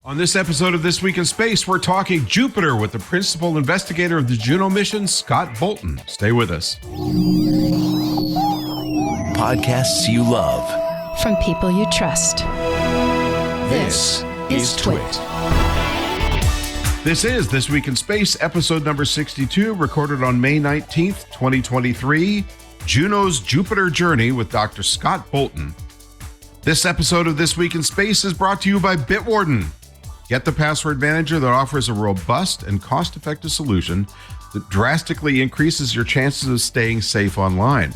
On this episode of This Week in Space, we're talking Jupiter with the principal investigator of the Juno mission, Scott Bolton. Stay with us. Podcasts you love. From people you trust. This is Twit. This is This Week in Space, episode number 62, recorded on May 19th, 2023. Juno's Jupiter Journey with Dr. Scott Bolton. This episode of This Week in Space is brought to you by Bitwarden. Get the password manager that offers a robust and cost-effective solution that drastically increases your chances of staying safe online.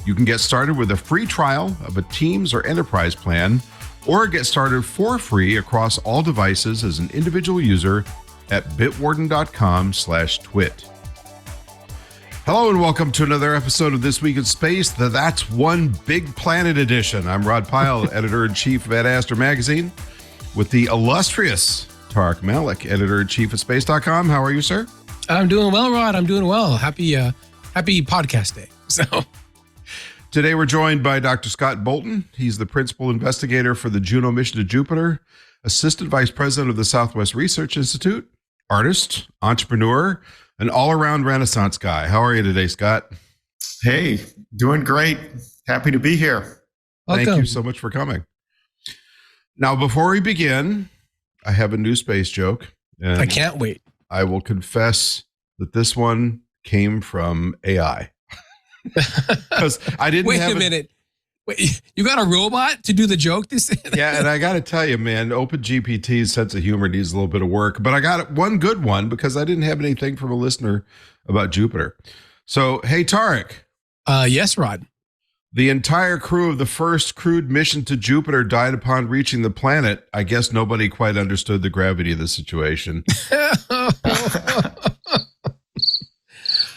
You can get started with a free trial of a Teams or Enterprise plan, or get started for free across all devices as an individual user at bitwarden.com/twit. Hello and welcome to another episode of This Week in Space, the That's One Big Planet edition. I'm Rod Pyle, editor-in-chief of Ad Astra Magazine, with the illustrious Tariq Malik, editor-in-chief of space.com. How are you, sir? I'm doing well, Rod. I'm doing well. Happy podcast day. So today we're joined by Dr. Scott Bolton. He's the principal investigator for the Juno mission to Jupiter, assistant vice president of the Southwest Research Institute, artist, entrepreneur, an all-around Renaissance guy. How are you today, Scott? Hey, doing great. Happy to be here. Thank you so much for coming. Now, before we begin, I have a new space joke. And I can't wait. I will confess that this one came from AI. Because I didn't Wait have a minute. Wait, you got a robot to do the joke? Yeah, and I got to tell you, man, OpenGPT's sense of humor needs a little bit of work. But I got one good one because I didn't have anything from a listener about Jupiter. So, hey, Tariq. Yes, Rod. The entire crew of the first crewed mission to Jupiter died upon reaching the planet. I guess nobody quite understood the gravity of the situation.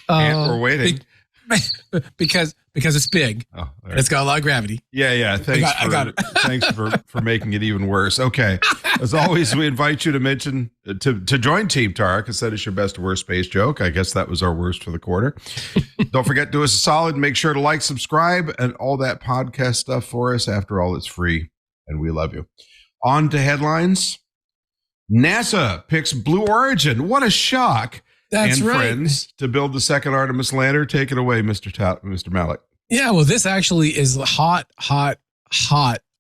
And we're waiting. Because it's big. Oh, right. It's got a lot of gravity. Yeah. Thanks for making it even worse. Okay. As always, we invite you to mention to join Team Tariq and send us your best or worst space joke. I guess that was our worst for the quarter. Don't forget, do us a solid and make sure to like, subscribe, and all that podcast stuff for us. After all, it's free, and we love you. On to headlines. NASA picks Blue Origin. What a shock. That's and right. Friends to build the second Artemis lander. Take it away, Mr. Malik. Yeah, well, this actually is hot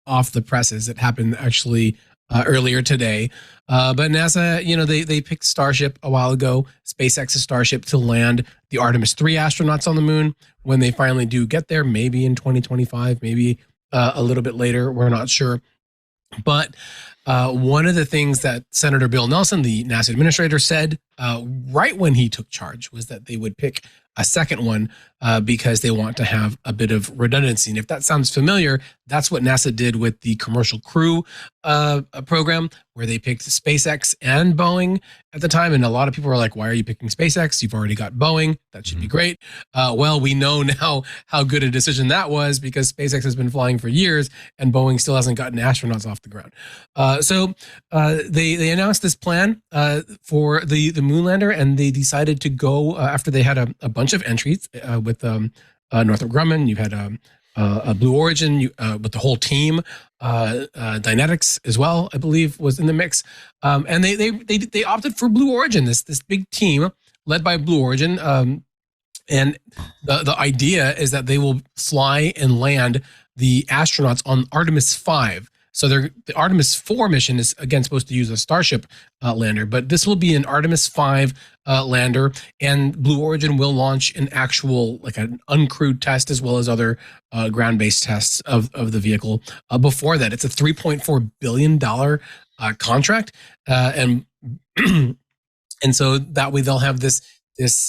off the presses. It happened actually earlier today. But NASA, they picked Starship a while ago, SpaceX's Starship, to land the Artemis 3 astronauts on the moon. When they finally do get there, maybe in 2025, maybe a little bit later, we're not sure. But one of the things that Senator Bill Nelson, the NASA administrator, said right when he took charge was that they would pick a second one because they want to have a bit of redundancy. And if that sounds familiar, that's what NASA did with the Commercial Crew program, where they picked SpaceX and Boeing at the time. And a lot of people were like, why are you picking SpaceX? You've already got Boeing. That should be great. Well, we know now how good a decision that was because SpaceX has been flying for years and Boeing still hasn't gotten astronauts off the ground. So they announced this plan for the moon lander, and they decided to go after they had a bunch of entries with Northrop Grumman. You had a Blue Origin with the whole team. Dynetics as well, I believe, was in the mix. And they opted for Blue Origin, this big team led by Blue Origin. And the idea is that they will fly and land the astronauts on Artemis 5. So the Artemis 4 mission is, again, supposed to use a Starship lander, but this will be an Artemis 5 lander, and Blue Origin will launch an actual, like an uncrewed test as well as other ground-based tests of the vehicle before that. It's a $3.4 billion contract, and so that way they'll have this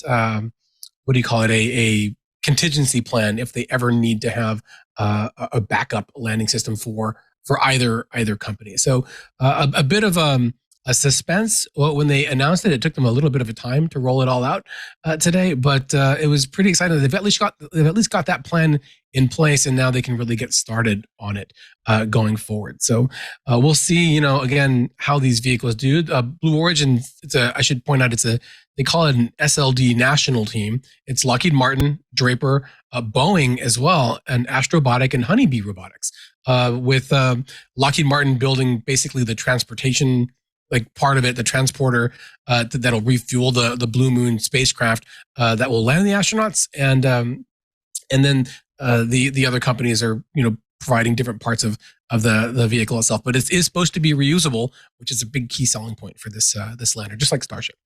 what do you call it, a contingency plan if they ever need to have a backup landing system for either company. So a bit of a suspense. Well, when they announced it, it took them a little bit of a time to roll it all out today, but it was pretty exciting. They've at least got that plan in place, and now they can really get started on it going forward. So we'll see, again, how these vehicles do. Blue Origin, I should point out, they call it an SLD national team. It's Lockheed Martin, Draper, Boeing as well, and Astrobotic and Honeybee Robotics, with Lockheed Martin building basically the transportation like part of it, the transporter that'll refuel the Blue Moon spacecraft that will land the astronauts, and then the other companies are providing different parts of the vehicle itself. But it is supposed to be reusable, which is a big key selling point for this lander, just like Starship.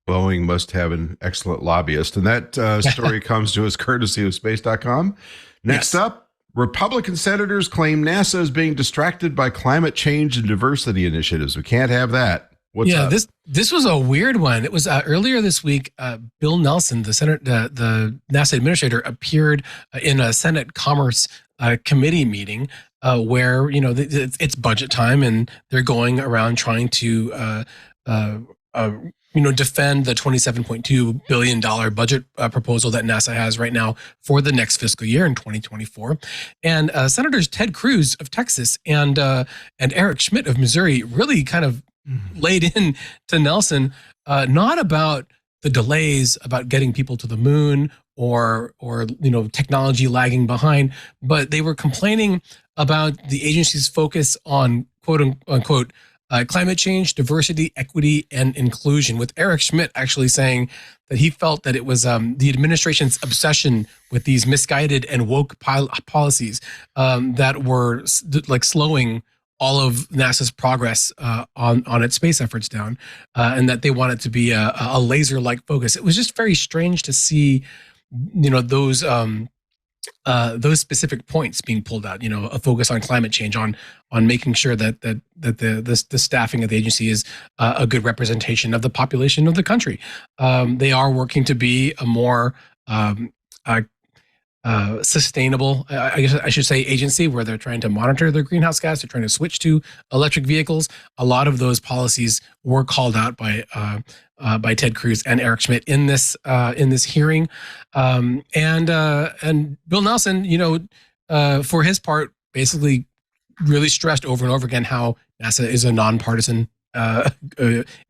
Boeing must have an excellent lobbyist. And that story comes to us courtesy of space.com. Next up, Republican senators claim NASA is being distracted by climate change and diversity initiatives. We can't have that. What's up? This was a weird one. It was earlier this week. Bill Nelson, the NASA administrator, appeared in a Senate Commerce Committee meeting where it's budget time, and they're going around trying to defend the $27.2 billion budget proposal that NASA has right now for the next fiscal year in 2024. And Senators Ted Cruz of Texas and Eric Schmidt of Missouri really kind of laid in to Nelson, not about the delays, about getting people to the moon or technology lagging behind, but they were complaining about the agency's focus on quote unquote climate change, diversity, equity, and inclusion, with Eric Schmidt actually saying that he felt that it was the administration's obsession with these misguided and woke policies that were slowing all of NASA's progress on its space efforts down, and that they want it to be a laser-like focus. It was just very strange to see, those specific points being pulled out. A focus on climate change, on making sure that the staffing of the agency is a good representation of the population of the country. They are working to be a more sustainable, I guess I should say, agency where they're trying to monitor their greenhouse gas. They're trying to switch to electric vehicles. A lot of those policies were called out by Ted Cruz and Eric Schmidt in this hearing, and Bill Nelson, for his part, basically really stressed over and over again how NASA is a nonpartisan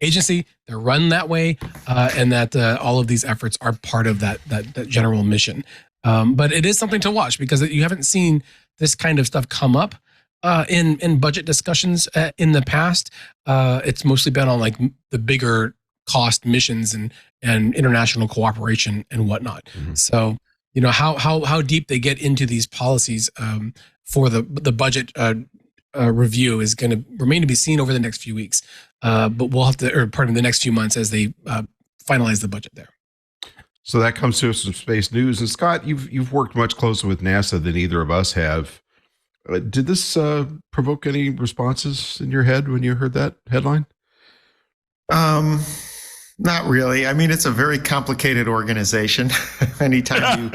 agency. They're run that way, and that all of these efforts are part of that general mission. But it is something to watch because you haven't seen this kind of stuff come up in budget discussions in the past. It's mostly been on like the bigger cost missions and international cooperation and whatnot. Mm-hmm. So how deep they get into these policies for the budget review is going to remain to be seen over the next few weeks. But we'll have to, or pardon, the next few months as they finalize the budget there. So that comes to us from space news. And Scott, you've worked much closer with NASA than either of us have. Did this provoke any responses in your head when you heard that headline? Not really. I mean, it's a very complicated organization. Anytime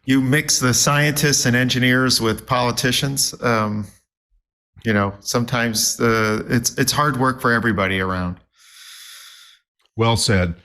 you mix the scientists and engineers with politicians, sometimes it's hard work for everybody around. Well said.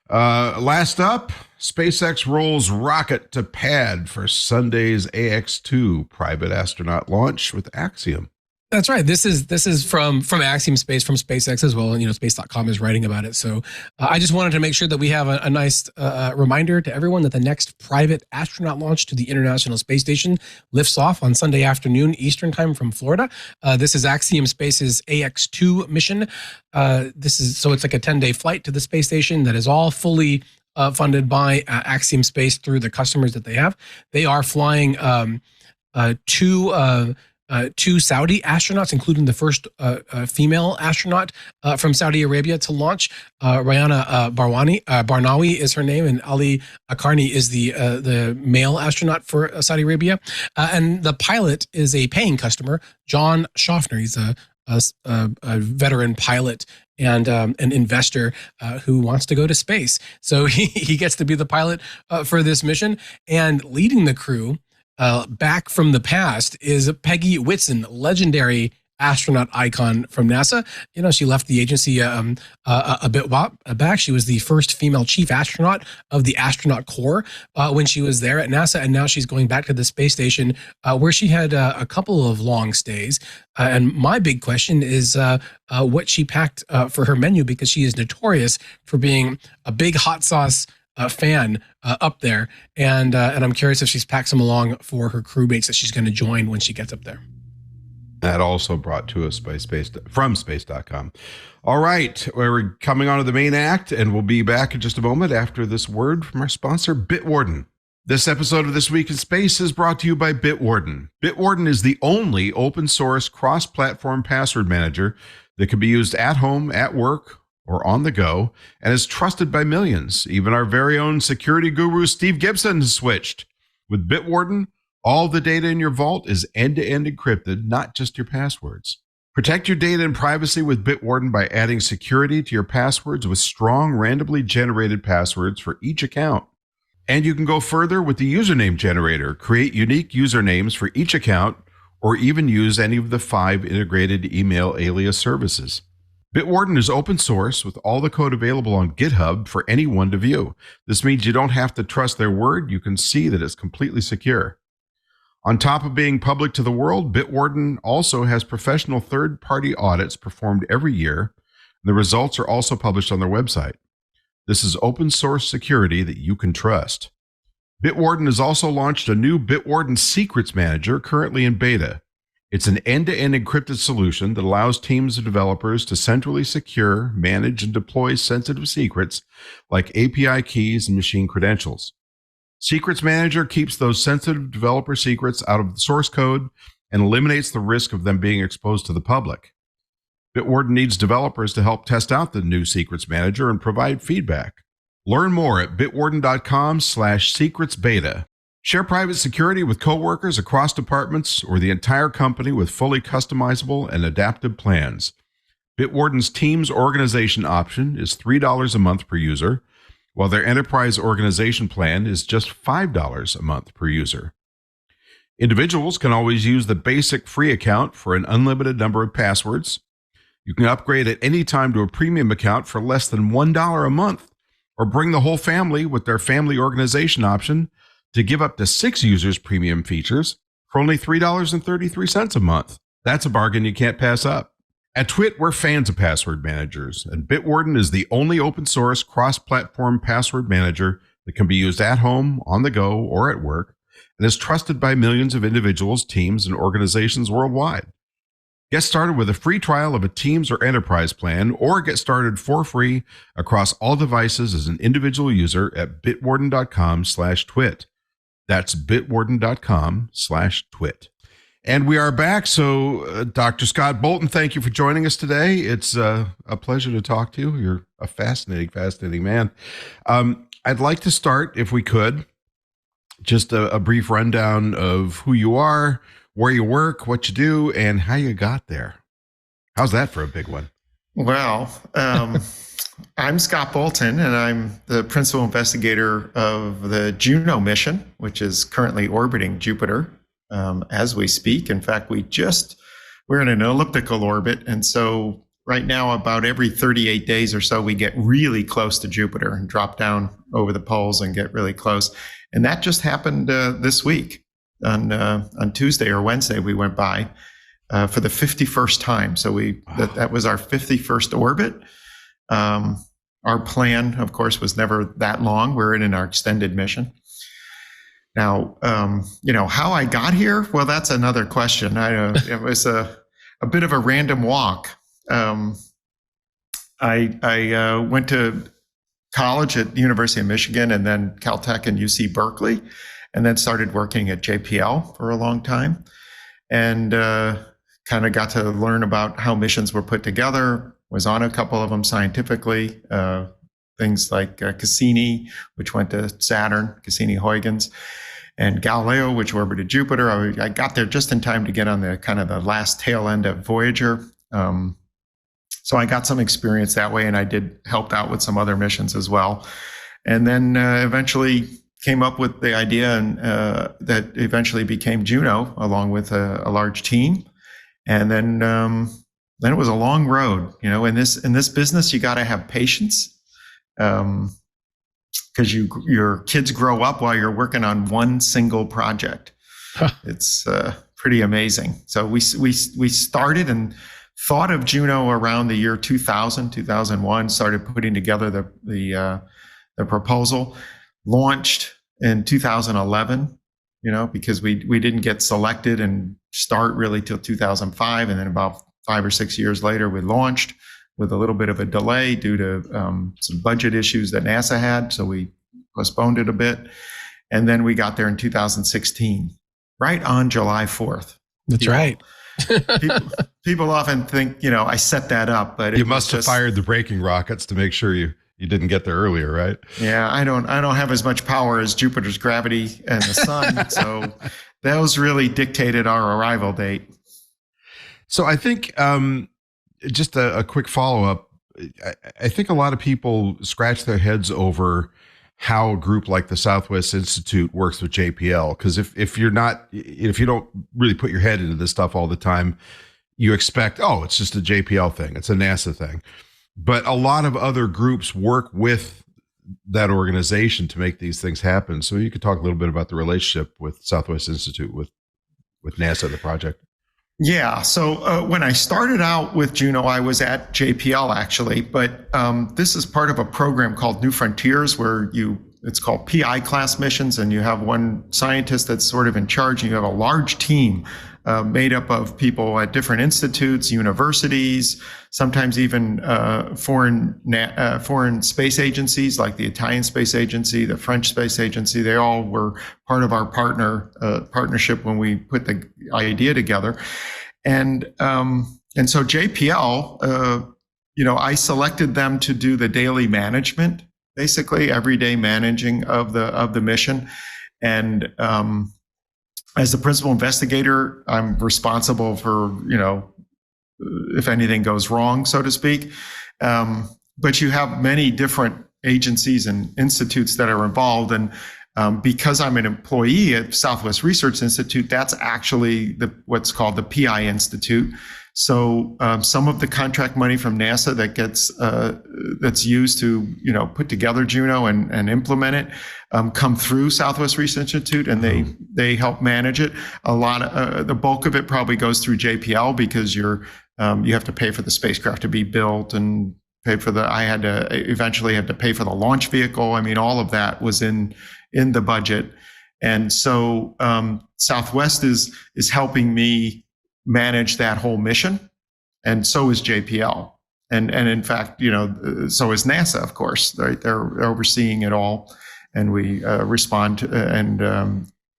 Last up, SpaceX rolls rocket to pad for Sunday's AX-2 private astronaut launch with Axiom. That's right. This is from Axiom Space, from SpaceX as well, and space.com is writing about it. So I just wanted to make sure that we have a nice reminder to everyone that the next private astronaut launch to the International Space Station lifts off on Sunday afternoon Eastern time from Florida. This is Axiom Space's AX-2 mission. It's like a 10-day flight to the space station that is all fully funded by Axiom Space through the customers that they have. They are flying two Saudi astronauts, including the first female astronaut from Saudi Arabia to launch. Rayana Barnawi is her name, and Ali Akarni is the male astronaut for Saudi Arabia. And the pilot is a paying customer, John Schaffner. He's a veteran pilot and an investor who wants to go to space. So he gets to be the pilot for this mission, and leading the crew back from the past is Peggy Whitson, legendary astronaut icon from NASA. She left the agency a bit back. She was the first female chief astronaut of the astronaut corps when she was there at NASA, and now she's going back to the space station where she had a couple of long stays. And my big question is what she packed for her menu, because she is notorious for being a big hot sauce fan up there, and I'm curious if she's packed some along for her crewmates that she's going to join when she gets up there. That also brought to us by from space.com. All right, we're coming on to the main act, and we'll be back in just a moment after this word from our sponsor, Bitwarden. This episode of This Week in Space is brought to you by Bitwarden. Bitwarden is the only open source cross-platform password manager that can be used at home, at work, or on the go, and is trusted by millions. Even our very own security guru, Steve Gibson, has switched. With Bitwarden, all the data in your vault is end-to-end encrypted, not just your passwords. Protect your data and privacy with Bitwarden by adding security to your passwords with strong, randomly generated passwords for each account. And you can go further with the username generator. Create unique usernames for each account, or even use any of the 5 integrated email alias services. Bitwarden is open source with all the code available on GitHub for anyone to view. This means you don't have to trust their word. You can see that it's completely secure. On top of being public to the world, Bitwarden also has professional third-party audits performed every year. The results are also published on their website. This is open source security that you can trust. Bitwarden has also launched a new Bitwarden Secrets Manager currently in beta. It's an end-to-end encrypted solution that allows teams of developers to centrally secure, manage, and deploy sensitive secrets like API keys and machine credentials. Secrets Manager keeps those sensitive developer secrets out of the source code and eliminates the risk of them being exposed to the public. Bitwarden needs developers to help test out the new Secrets Manager and provide feedback. Learn more at bitwarden.com/secretsbeta. Share private security with coworkers across departments or the entire company with fully customizable and adaptive plans. Bitwarden's Teams Organization option is $3 a month per user, while their Enterprise Organization plan is just $5 a month per user. Individuals can always use the basic free account for an unlimited number of passwords. You can upgrade at any time to a premium account for less than $1 a month, or bring the whole family with their Family Organization option to give up to 6 users premium features for only $3.33 a month. That's a bargain you can't pass up. At TWiT, we're fans of password managers, and Bitwarden is the only open source cross-platform password manager that can be used at home, on the go, or at work, and is trusted by millions of individuals, teams, and organizations worldwide. Get started with a free trial of a Teams or Enterprise plan, or get started for free across all devices as an individual user at bitwarden.com/twit. That's bitwarden.com/twit. And we are back. So, Dr. Scott Bolton, thank you for joining us today. It's a pleasure to talk to you. You're a fascinating man. I'd like to start, if we could, just a brief rundown of who you are, where you work, what you do, and how you got there. How's that for a big one? Well, I'm Scott Bolton, and I'm the principal investigator of the Juno mission, which is currently orbiting Jupiter as we speak. In fact, we're in an elliptical orbit, and so right now, about every 38 days or so, we get really close to Jupiter and drop down over the poles and get really close. And that just happened this week. On Tuesday or Wednesday, we went by for the 51st time. So that was our 51st orbit. Our plan, of course, was never that long. We're in our extended mission. Now, how I got here, well, that's another question. It was a bit of a random walk. I went to college at the University of Michigan and then Caltech and UC Berkeley, and then started working at JPL for a long time, and kind of got to learn about how missions were put together. Was on a couple of them scientifically, things like Cassini, which went to Saturn, Cassini-Huygens, and Galileo, which orbited Jupiter. I got there just in time to get on the kind of the last tail end of Voyager. So I got some experience that way, and I helped out with some other missions as well. And then eventually came up with the idea, and that eventually became Juno, along with a large team. And then it was a long road. In this business, you got to have patience, because your kids grow up while you're working on one single project. It's pretty amazing. So we started and thought of Juno around the year 2000, 2001. Started putting together the proposal. Launched in 2011. because we didn't get selected and start really till 2005. And then about 5 or 6 years later, we launched with a little bit of a delay due to some budget issues that NASA had. So we postponed it a bit. And then we got there in 2016, right on July 4th. That's right. People often think, I set that up, but you must have fired the braking rockets to make sure you didn't get there earlier, right? Yeah, I don't have as much power as Jupiter's gravity and the sun. So those really dictated our arrival date. So I think just a quick follow-up. I think a lot of people scratch their heads over how a group like the Southwest Institute works with JPL. Because if you don't really put your head into this stuff all the time, you expect, it's just a JPL thing. It's a NASA thing. But a lot of other groups work with that organization to make these things happen. So you could talk a little bit about the relationship with Southwest Institute with NASA, the project. Yeah. So when I started out with Juno, I was at JPL actually, but this is part of a program called New Frontiers where it's called PI class missions, and you have one scientist that's sort of in charge, and you have a large team made up of people at different institutes, universities, sometimes even foreign space agencies like the Italian Space Agency, the French Space Agency. They all were part of our partnership when we put the idea together. And so JPL, I selected them to do the daily management, basically everyday managing of the mission. And as the principal investigator, I'm responsible for, if anything goes wrong, so to speak. But you have many different agencies and institutes that are involved. And because I'm an employee at Southwest Research Institute, that's actually what's called the PI Institute. So some of the contract money from NASA that gets that's used to put together Juno and implement it come through Southwest Research Institute, and they help manage it. A lot of the bulk of it probably goes through JPL because you have to pay for the spacecraft to be built and pay for I had to eventually have to pay for the launch vehicle. I mean, all of that was in the budget, and so Southwest is helping me manage that whole mission, and so is JPL, and in fact, so is NASA, of course. Right? They're overseeing it all, and we respond to,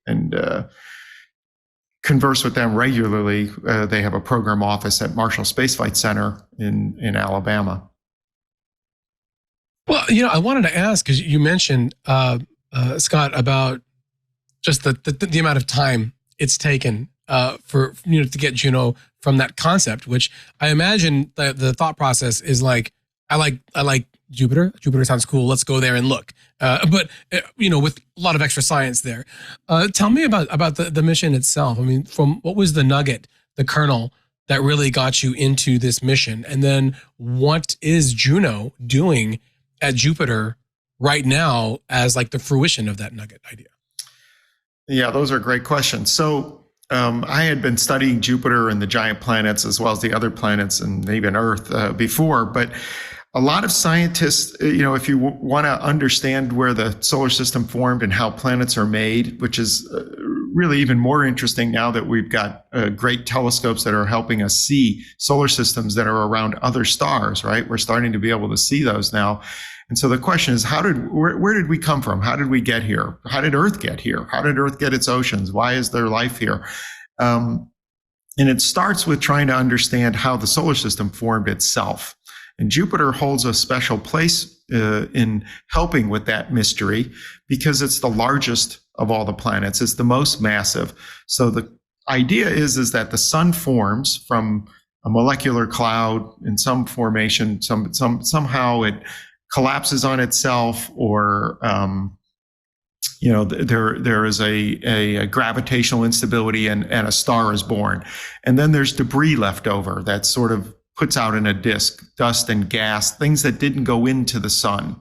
and converse with them regularly. They have a program office at Marshall Space Flight Center in Alabama. Well, I wanted to ask, because you mentioned Scott, about just the amount of time it's taken for to get Juno from that concept, which I imagine the thought process is like, I like Jupiter. Jupiter sounds cool. Let's go there and look. But with a lot of extra science there. Tell me about the mission itself. I mean, from what was the nugget, the kernel that really got you into this mission, and then what is Juno doing at Jupiter right now as like the fruition of that nugget idea? Yeah, those are great questions. So I had been studying Jupiter and the giant planets as well as the other planets and even Earth before, but a lot of scientists, if you want to understand where the solar system formed and how planets are made, which is really even more interesting now that we've got great telescopes that are helping us see solar systems that are around other stars, right? We're starting to be able to see those now. And so the question is, where did we come from? How did we get here? How did Earth get here? How did Earth get its oceans? Why is there life here? And it starts with trying to understand how the solar system formed itself. And Jupiter holds a special place in helping with that mystery because it's the largest of all the planets. It's the most massive. So the idea is that the sun forms from a molecular cloud in some formation. Somehow it collapses on itself, or there is a gravitational instability and a star is born, and then there's debris left over that sort of puts out in a disk, dust and gas, things that didn't go into the sun,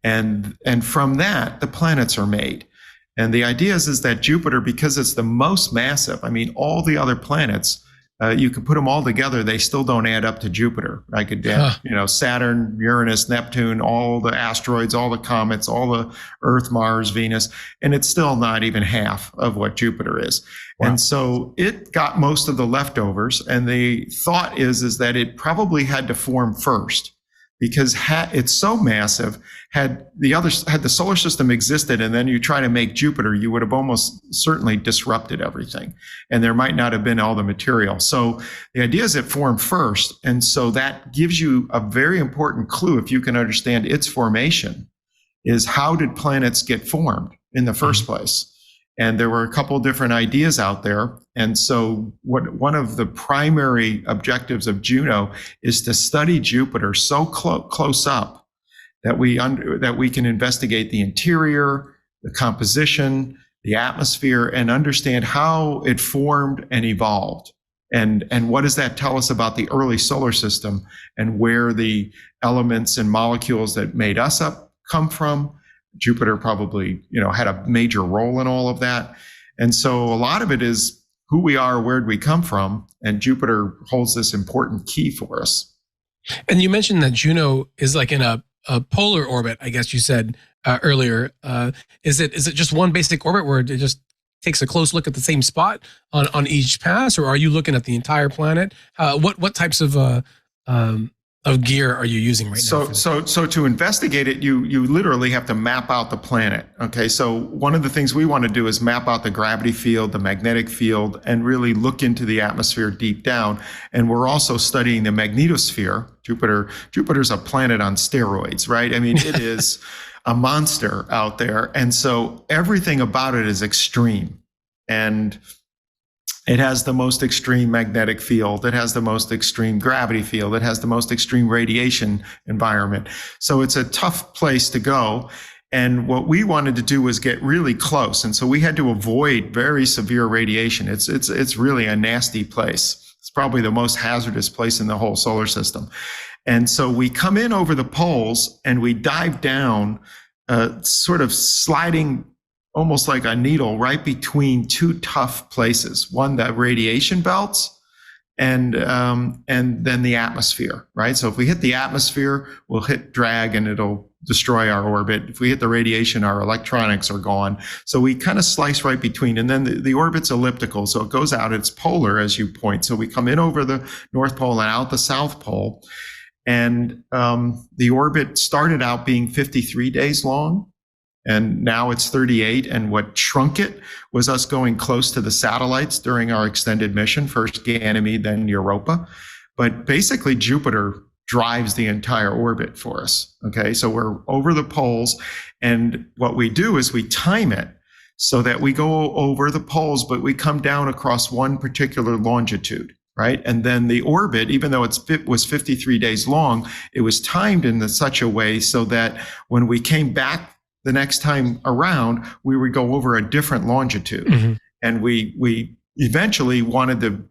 and from that the planets are made. And the idea is that Jupiter, because it's the most massive, I mean, all the other planets you could put them all together. They still don't add up to Jupiter. I could add, Saturn, Uranus, Neptune, all the asteroids, all the comets, all the Earth, Mars, Venus, and it's still not even half of what Jupiter is. Wow. And so it got most of the leftovers. And the thought is that it probably had to form first, because it's so massive. Had the solar system existed and then you try to make Jupiter, you would have almost certainly disrupted everything, and there might not have been all the material. So the idea is it formed first, and so that gives you a very important clue, if you can understand its formation, is how did planets get formed in the first place? And there were a couple of different ideas out there. And so one of the primary objectives of Juno is to study Jupiter so close up that we can investigate the interior, the composition, the atmosphere, and understand how it formed and evolved. And what does that tell us about the early solar system, and where the elements and molecules that made us up come from? Jupiter probably, had a major role in all of that. And so a lot of it is who we are, where did we come from? And Jupiter holds this important key for us. And you mentioned that Juno is like in a polar orbit, I guess you said earlier. Is it just one basic orbit where it just takes a close look at the same spot on each pass, or are you looking at the entire planet? What types of gear are you using right now? So to investigate it, you literally have to map out the planet. Okay, so one of the things we want to do is map out the gravity field, the magnetic field, and really look into the atmosphere deep down. And we're also studying the magnetosphere. Jupiter's a planet on steroids, right? I mean, it is a monster out there, and so everything about it is extreme. And it has the most extreme magnetic field. It has the most extreme gravity field. It has the most extreme radiation environment. So it's a tough place to go. And what we wanted to do was get really close. And so we had to avoid very severe radiation. It's really a nasty place. It's probably the most hazardous place in the whole solar system. And so we come in over the poles and we dive down, sort of sliding almost like a needle right between two tough places. One, the radiation belts, and then the atmosphere, right? So if we hit the atmosphere, we'll hit drag and it'll destroy our orbit. If we hit the radiation, our electronics are gone. So we kind of slice right between, and then the orbit's elliptical. So it goes out, it's polar as you point. So we come in over the North Pole and out the South Pole. And the orbit started out being 53 days long. And now it's 38. And what shrunk it was us going close to the satellites during our extended mission, first Ganymede, then Europa. But basically, Jupiter drives the entire orbit for us. Okay, so we're over the poles. And what we do is we time it so that we go over the poles, but we come down across one particular longitude. Right. And then the orbit, even though it was 53 days long, it was timed in such a way so that when we came back the next time around, we would go over a different longitude. Mm-hmm. And we eventually wanted to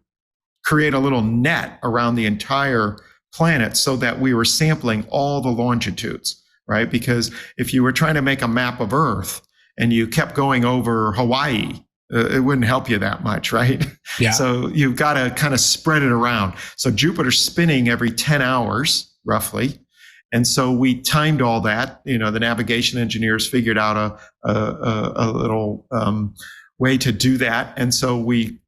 create a little net around the entire planet so that we were sampling all the longitudes, right? Because if you were trying to make a map of Earth and you kept going over Hawaii, it wouldn't help you that much, right? Yeah. So you've got to kind of spread it around. So Jupiter's spinning every 10 hours, roughly. And so we timed all that. The navigation engineers figured out a little way to do that. And so we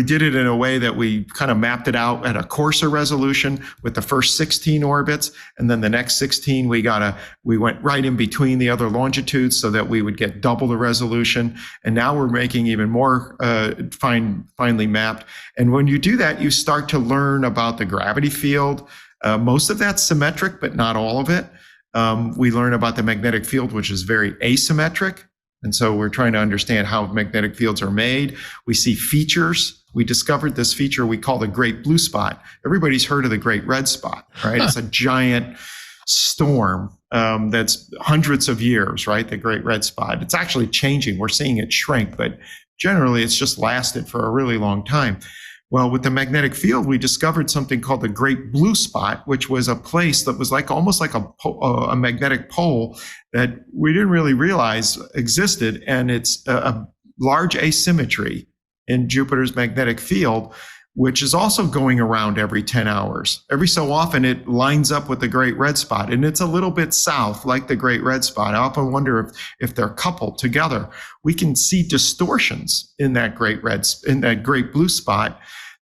did it in a way that we kind of mapped it out at a coarser resolution with the first 16 orbits. And then the next 16, we went right in between the other longitudes so that we would get double the resolution. And now we're making even more finely mapped. And when you do that, you start to learn about the gravity field. Most of that's symmetric, but not all of it. We learn about the magnetic field, which is very asymmetric. And so we're trying to understand how magnetic fields are made. We see features. We discovered this feature we call the Great Blue Spot. Everybody's heard of the Great Red Spot, right? It's a giant storm that's hundreds of years, right? The Great Red Spot. It's actually changing. We're seeing it shrink, but generally it's just lasted for a really long time. Well, with the magnetic field, we discovered something called the Great Blue Spot, which was a place that was almost like a magnetic pole that we didn't really realize existed. And it's a large asymmetry in Jupiter's magnetic field which is also going around every 10 hours. Every so often it lines up with the Great Red Spot, and it's a little bit south, like the Great Red Spot. I often wonder if they're coupled together. We can see distortions in that Great Blue Spot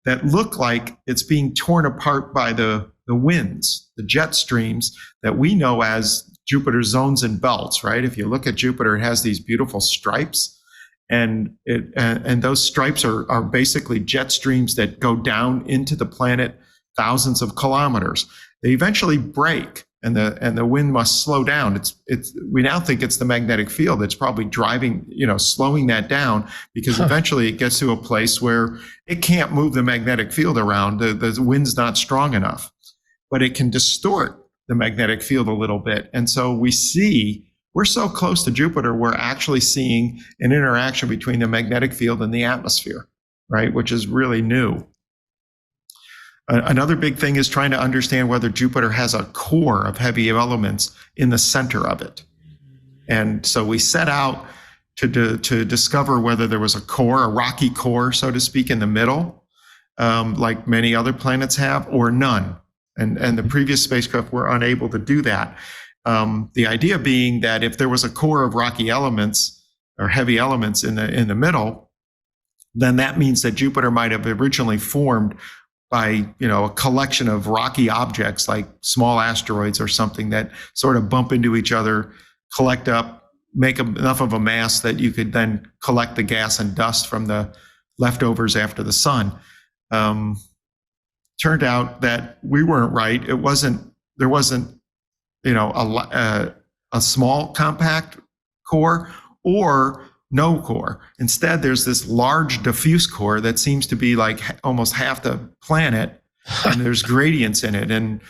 that look like it's being torn apart by the winds, the jet streams that we know as Jupiter's zones and belts, right? If you look at Jupiter, it has these beautiful stripes, and those stripes are basically jet streams that go down into the planet thousands of kilometers. They eventually break, and the wind must slow down. We now think it's the magnetic field that's probably driving, slowing that down, because eventually it gets to a place where it can't move the magnetic field around. The wind's not strong enough, but it can distort the magnetic field a little bit. And so we're so close to Jupiter, we're actually seeing an interaction between the magnetic field and the atmosphere, right? Which is really new. Another big thing is trying to understand whether Jupiter has a core of heavy elements in the center of it. And so we set out to discover whether there was a core, a rocky core, so to speak, in the middle, like many other planets have, or none. And the previous spacecraft were unable to do that. The idea being that if there was a core of rocky elements or heavy elements in the middle, then that means that Jupiter might have originally formed by a collection of rocky objects like small asteroids or something that sort of bump into each other, collect up, make enough of a mass that you could then collect the gas and dust from the leftovers after the sun. Turned out that we weren't right. There wasn't a small compact core or no core. Instead, there's this large diffuse core that seems to be like almost half the planet, and there's gradients in it. And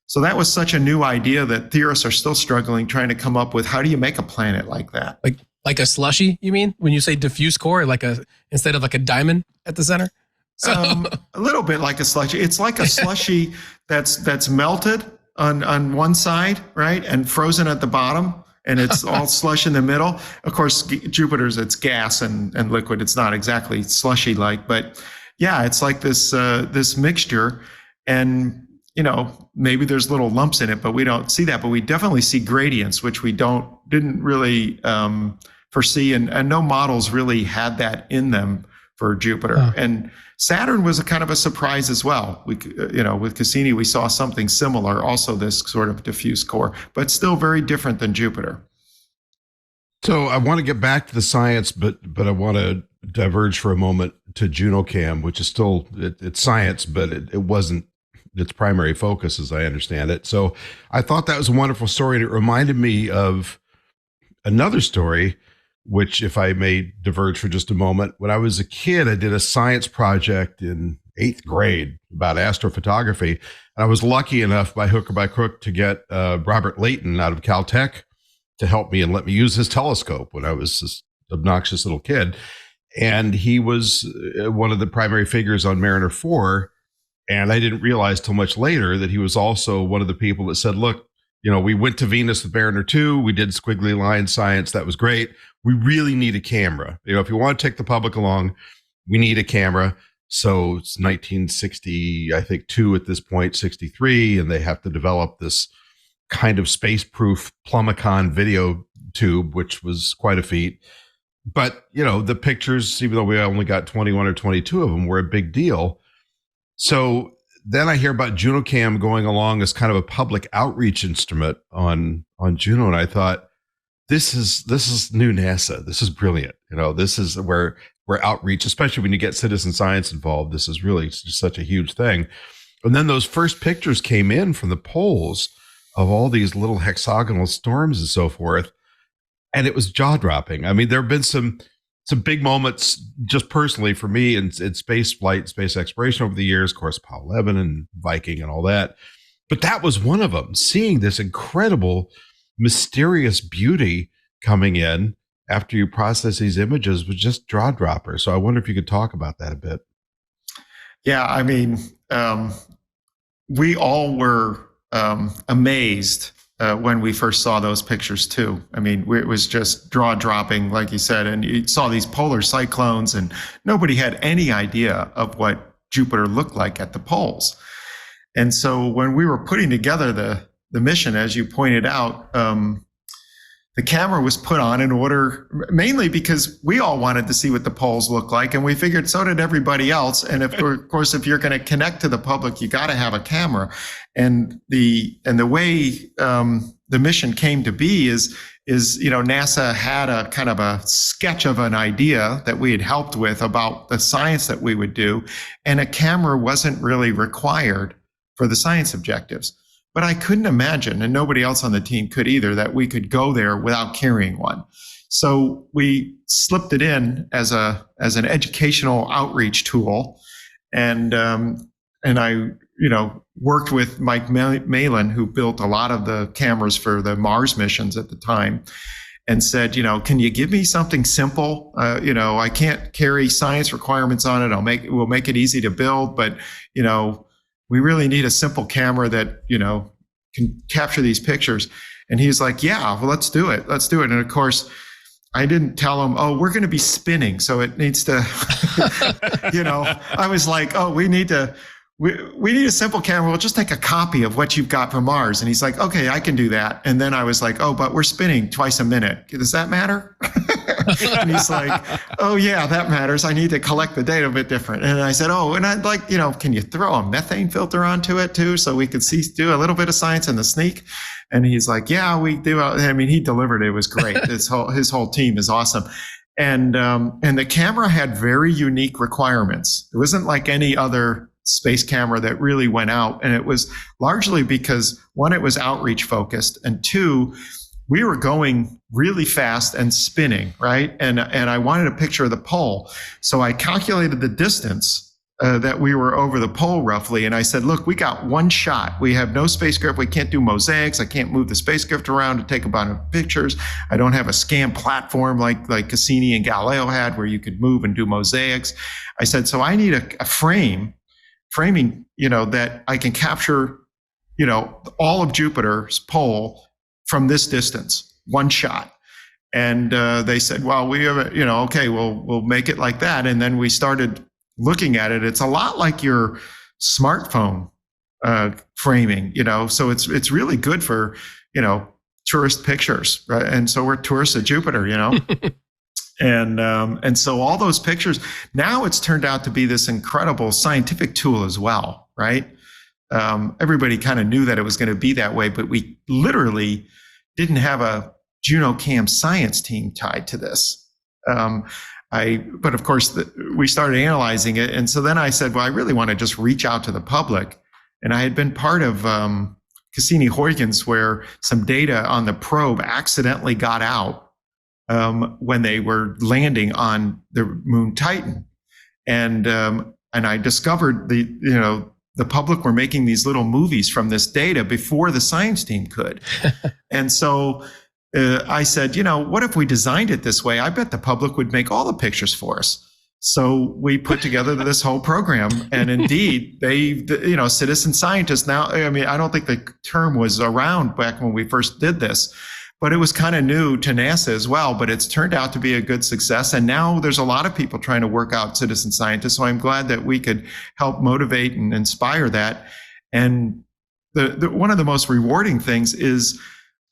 so that was such a new idea that theorists are still struggling, trying to come up with, how do you make a planet like that? Like a slushy, you mean? When you say diffuse core, instead of like a diamond at the center? So. A little bit like a slushy. It's like a slushy that's melted on one side, right, and frozen at the bottom, and it's all slush in the middle. Of course, Jupiter's, it's gas and liquid. It's not exactly slushy-like, but yeah, it's like this mixture, and maybe there's little lumps in it, but we don't see that. But we definitely see gradients, which we didn't really foresee, and no models really had that in them for Jupiter. And Saturn was a kind of a surprise as well. With Cassini, we saw something similar, also this sort of diffuse core, but still very different than Jupiter. So I want to get back to the science, but I want to diverge for a moment to Junocam, which is still, it's science, but it wasn't its primary focus, as I understand it. So I thought that was a wonderful story, and it reminded me of another story, which, if I may diverge for just a moment, when I was a kid, I did a science project in 8th grade about astrophotography. And I was lucky enough, by hook or by crook, to get Robert Layton out of Caltech to help me and let me use his telescope when I was this obnoxious little kid. And he was one of the primary figures on Mariner 4. And I didn't realize till much later that he was also one of the people that said, look, we went to Venus with Mariner 2. We did squiggly line science. That was great. We really need a camera. If you want to take the public along, we need a camera. So it's 1960, I think, 2 at this point, 63, and they have to develop this kind of space-proof Plumicon video tube, which was quite a feat. But, the pictures, even though we only got 21 or 22 of them, were a big deal. So then I hear about Junocam going along as kind of a public outreach instrument on Juno, and I thought, this is new NASA. This is brilliant. This is where outreach, especially when you get citizen science involved, this is really just such a huge thing. And then those first pictures came in from the poles of all these little hexagonal storms and so forth, and it was jaw-dropping. I mean, there have been some big moments just personally for me in space flight, space exploration over the years, of course, Apollo 11 and Viking and all that. But that was one of them, seeing this incredible, mysterious beauty coming in after you process these images was just jaw dropper. So I wonder if you could talk about that a bit. Yeah, I mean, we all were amazed when we first saw those pictures too. I mean, it was just jaw dropping, like you said, and you saw these polar cyclones, and nobody had any idea of what Jupiter looked like at the poles. And so when we were putting together the mission, as you pointed out, the camera was put on in order, mainly because we all wanted to see what the poles look like, and we figured so did everybody else. And of course, if you're going to connect to the public, you got to have a camera. And the way the mission came to be is NASA had a kind of a sketch of an idea that we had helped with about the science that we would do, and a camera wasn't really required for the science objectives. But I couldn't imagine, and nobody else on the team could either, that we could go there without carrying one. So we slipped it in as an educational outreach tool, and I worked with Mike Malin, who built a lot of the cameras for the Mars missions at the time, and said, can you give me something simple? I can't carry science requirements on it. We'll make it easy to build, but we really need a simple camera that, can capture these pictures. And he's like, yeah, well, let's do it. And of course, I didn't tell him, we're going to be spinning, so it needs to, I was like, we need a simple camera. We'll just take a copy of what you've got from Mars. And he's like, okay, I can do that. And then I was like, but we're spinning twice a minute. Does that matter? And he's like, oh yeah, that matters. I need to collect the data a bit different. And I said, and I'd like, can you throw a methane filter onto it too, so we could do a little bit of science in the sneak? And he's like, yeah, we do. I mean, he delivered. It was great. His whole team is awesome. And the camera had very unique requirements. It wasn't like any other space camera that really went out. And it was largely because, one, it was outreach focused, and two, we were going really fast and spinning, right? And I wanted a picture of the pole. So I calculated the distance that we were over the pole roughly. And I said, look, we got one shot. We have no spacecraft. We can't do mosaics. I can't move the spacecraft around to take a bunch of pictures. I don't have a scan platform like Cassini and Galileo had, where you could move and do mosaics. I said, so I need a framing, that I can capture, all of Jupiter's pole from this distance, one shot. And they said, well, we have, okay, we'll make it like that. And then we started looking at it. It's a lot like your smartphone framing, so it's really good for, tourist pictures, right? And so we're tourists at Jupiter, and so all those pictures, now it's turned out to be this incredible scientific tool as well, right? Everybody kind of knew that it was going to be that way, but we literally didn't have a Junocam science team tied to this. But of course, we started analyzing it. And so then I said, well, I really want to just reach out to the public. And I had been part of Cassini-Huygens, where some data on the probe accidentally got out when they were landing on the moon Titan. And I discovered the public were making these little movies from this data before the science team could. And so I said, what if we designed it this way? I bet the public would make all the pictures for us. So we put together this whole program, and indeed they, citizen scientists now, I mean, I don't think the term was around back when we first did this, but it was kind of new to NASA as well, but it's turned out to be a good success. And now there's a lot of people trying to work out citizen scientists. So I'm glad that we could help motivate and inspire that. And one of the most rewarding things is,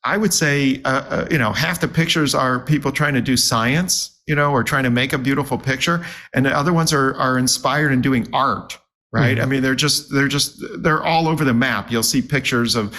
I would say, half the pictures are people trying to do science, or trying to make a beautiful picture. And the other ones are inspired and doing art, right? Mm-hmm. I mean, they're all over the map. You'll see pictures of,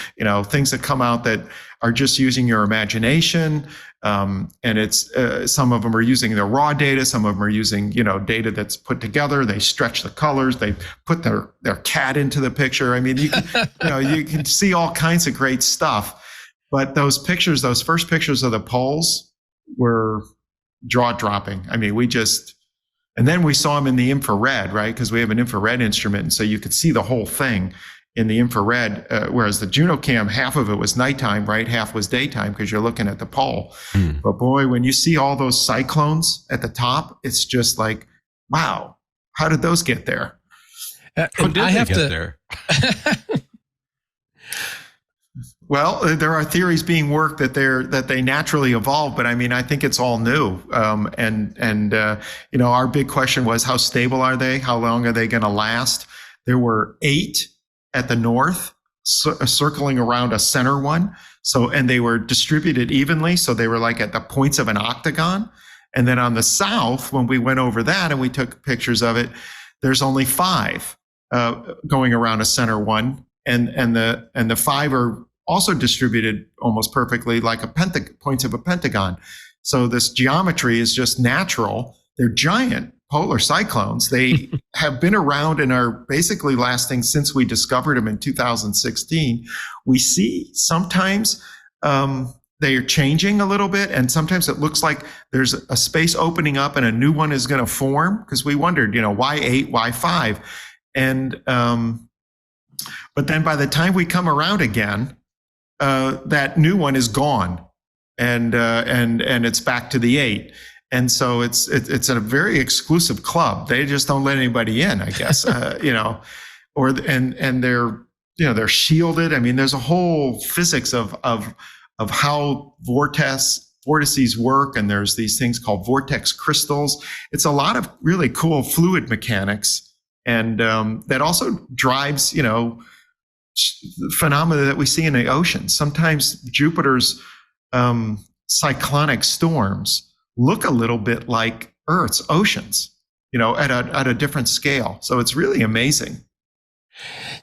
things that come out that are just using your imagination. And it's, some of them are using their raw data. Some of them are using, data that's put together. They stretch the colors. They put their cat into the picture. I mean, you can see all kinds of great stuff. But those first pictures of the poles were jaw-dropping. I mean, and then we saw them in the infrared, right? Because we have an infrared instrument, and so you could see the whole thing in the infrared, whereas the Junocam, half of it was nighttime, right? Half was daytime, because you're looking at the pole. Mm. But boy, when you see all those cyclones at the top, it's just like, wow, how did those get there? How did they get there? Well, there are theories being worked that they naturally evolved, but I mean, I think it's all new. Our big question was, how stable are they? How long are they going to last? There were 8 at the north, circling around a center one. So, and they were distributed evenly. So they were like at the points of an octagon. And then on the south, when we went over that and we took pictures of it, there's only 5 going around a center one, and the 5 are also distributed almost perfectly like points of a pentagon. So this geometry is just natural. They're giant polar cyclones. They have been around and are basically lasting since we discovered them in 2016. We see sometimes they are changing a little bit, and sometimes it looks like there's a space opening up and a new one is going to form, because we wondered, why 8, why 5? And but then by the time we come around again, that new one is gone, and it's back to the 8. And so it's a very exclusive club. They just don't let anybody in, I guess. And they're shielded. I mean, there's a whole physics of how vortices work, and there's these things called vortex crystals. It's a lot of really cool fluid mechanics, and that also drives phenomena that we see in the ocean. Sometimes Jupiter's cyclonic storms look a little bit like Earth's oceans, at a different scale. So it's really amazing.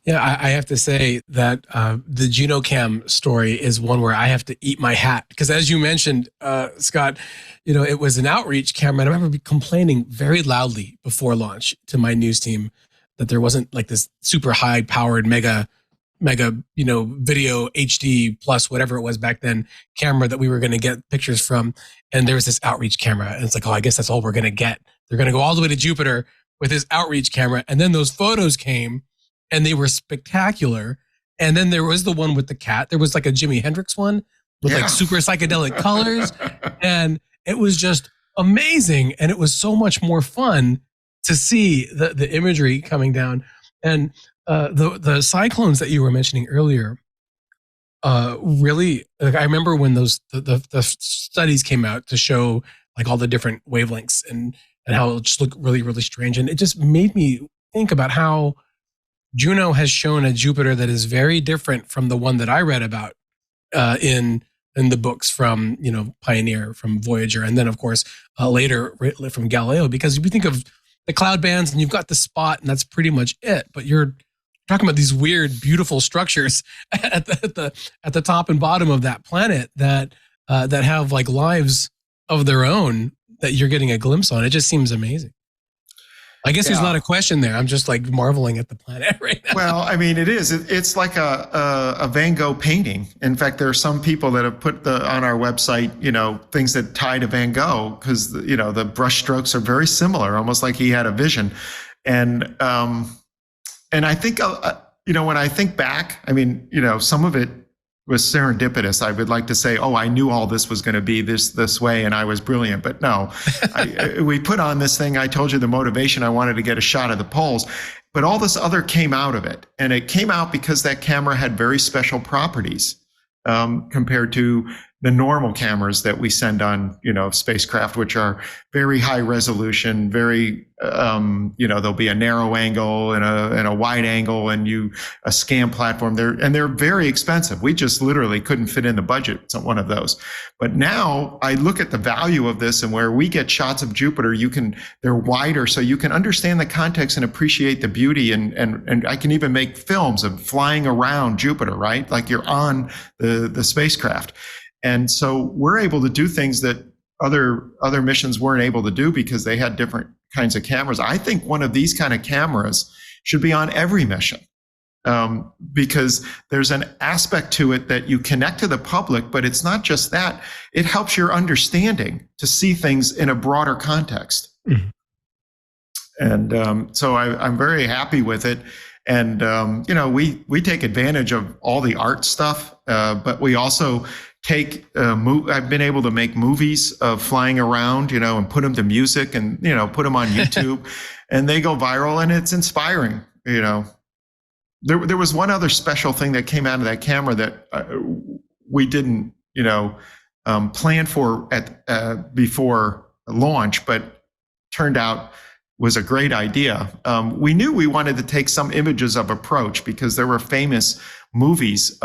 Yeah, I have to say that the Junocam story is one where I have to eat my hat, because as you mentioned, Scott, it was an outreach camera, and I remember complaining very loudly before launch to my news team that there wasn't like this super high powered mega video HD plus whatever it was back then camera that we were going to get pictures from, and there was this outreach camera, and it's like, oh, I guess that's all we're going to get. They're going to go all the way to Jupiter with this outreach camera, and then those photos came. And they were spectacular. And then there was the one with the cat. There was like a Jimi Hendrix one with like super psychedelic colors. And it was just amazing. And it was so much more fun to see the imagery coming down. And the cyclones that you were mentioning earlier, really, like, I remember when the studies came out to show like all the different wavelengths and how it just looked really, really strange. And it just made me think about how Juno has shown a Jupiter that is very different from the one that I read about in the books from Pioneer, from Voyager, and then of course later from Galileo. Because if you think of the cloud bands and you've got the spot, and that's pretty much it. But you're talking about these weird, beautiful structures at the top and bottom of that planet that have like lives of their own that you're getting a glimpse on. It just seems amazing. I guess there's not a question there. I'm just like marveling at the planet right now. Well, I mean, it is. It's like a Van Gogh painting. In fact, there are some people that have put on our website, things that tie to Van Gogh, because the brush strokes are very similar, almost like he had a vision. And I think when I think back, I mean, some of it was serendipitous. I would like to say, oh, I knew all this was going to be this way, and I was brilliant. But no, we put on this thing. I told you the motivation. I wanted to get a shot of the poles, but all this other came out of it. And it came out because that camera had very special properties compared to the normal cameras that we send on, spacecraft, which are very high resolution, very, there'll be a narrow angle and a wide angle and a scan platform. They're very expensive. We just literally couldn't fit in the budget to one of those. But now I look at the value of this, and where we get shots of Jupiter, they're wider, so you can understand the context and appreciate the beauty. And I can even make films of flying around Jupiter, right? Like you're on the spacecraft. And so we're able to do things that other missions weren't able to do because they had different kinds of cameras. I think one of these kind of cameras should be on every mission, because there's an aspect to it that you connect to the public, but it's not just that. It helps your understanding to see things in a broader context. Mm-hmm. And so I'm very happy with it. And, we take advantage of all the art stuff, but we also I've been able to make movies of flying around, and put them to music and, put them on YouTube and they go viral, and it's inspiring, there was one other special thing that came out of that camera that we didn't, plan for before launch, but turned out was a great idea. We knew we wanted to take some images of approach because there were famous movies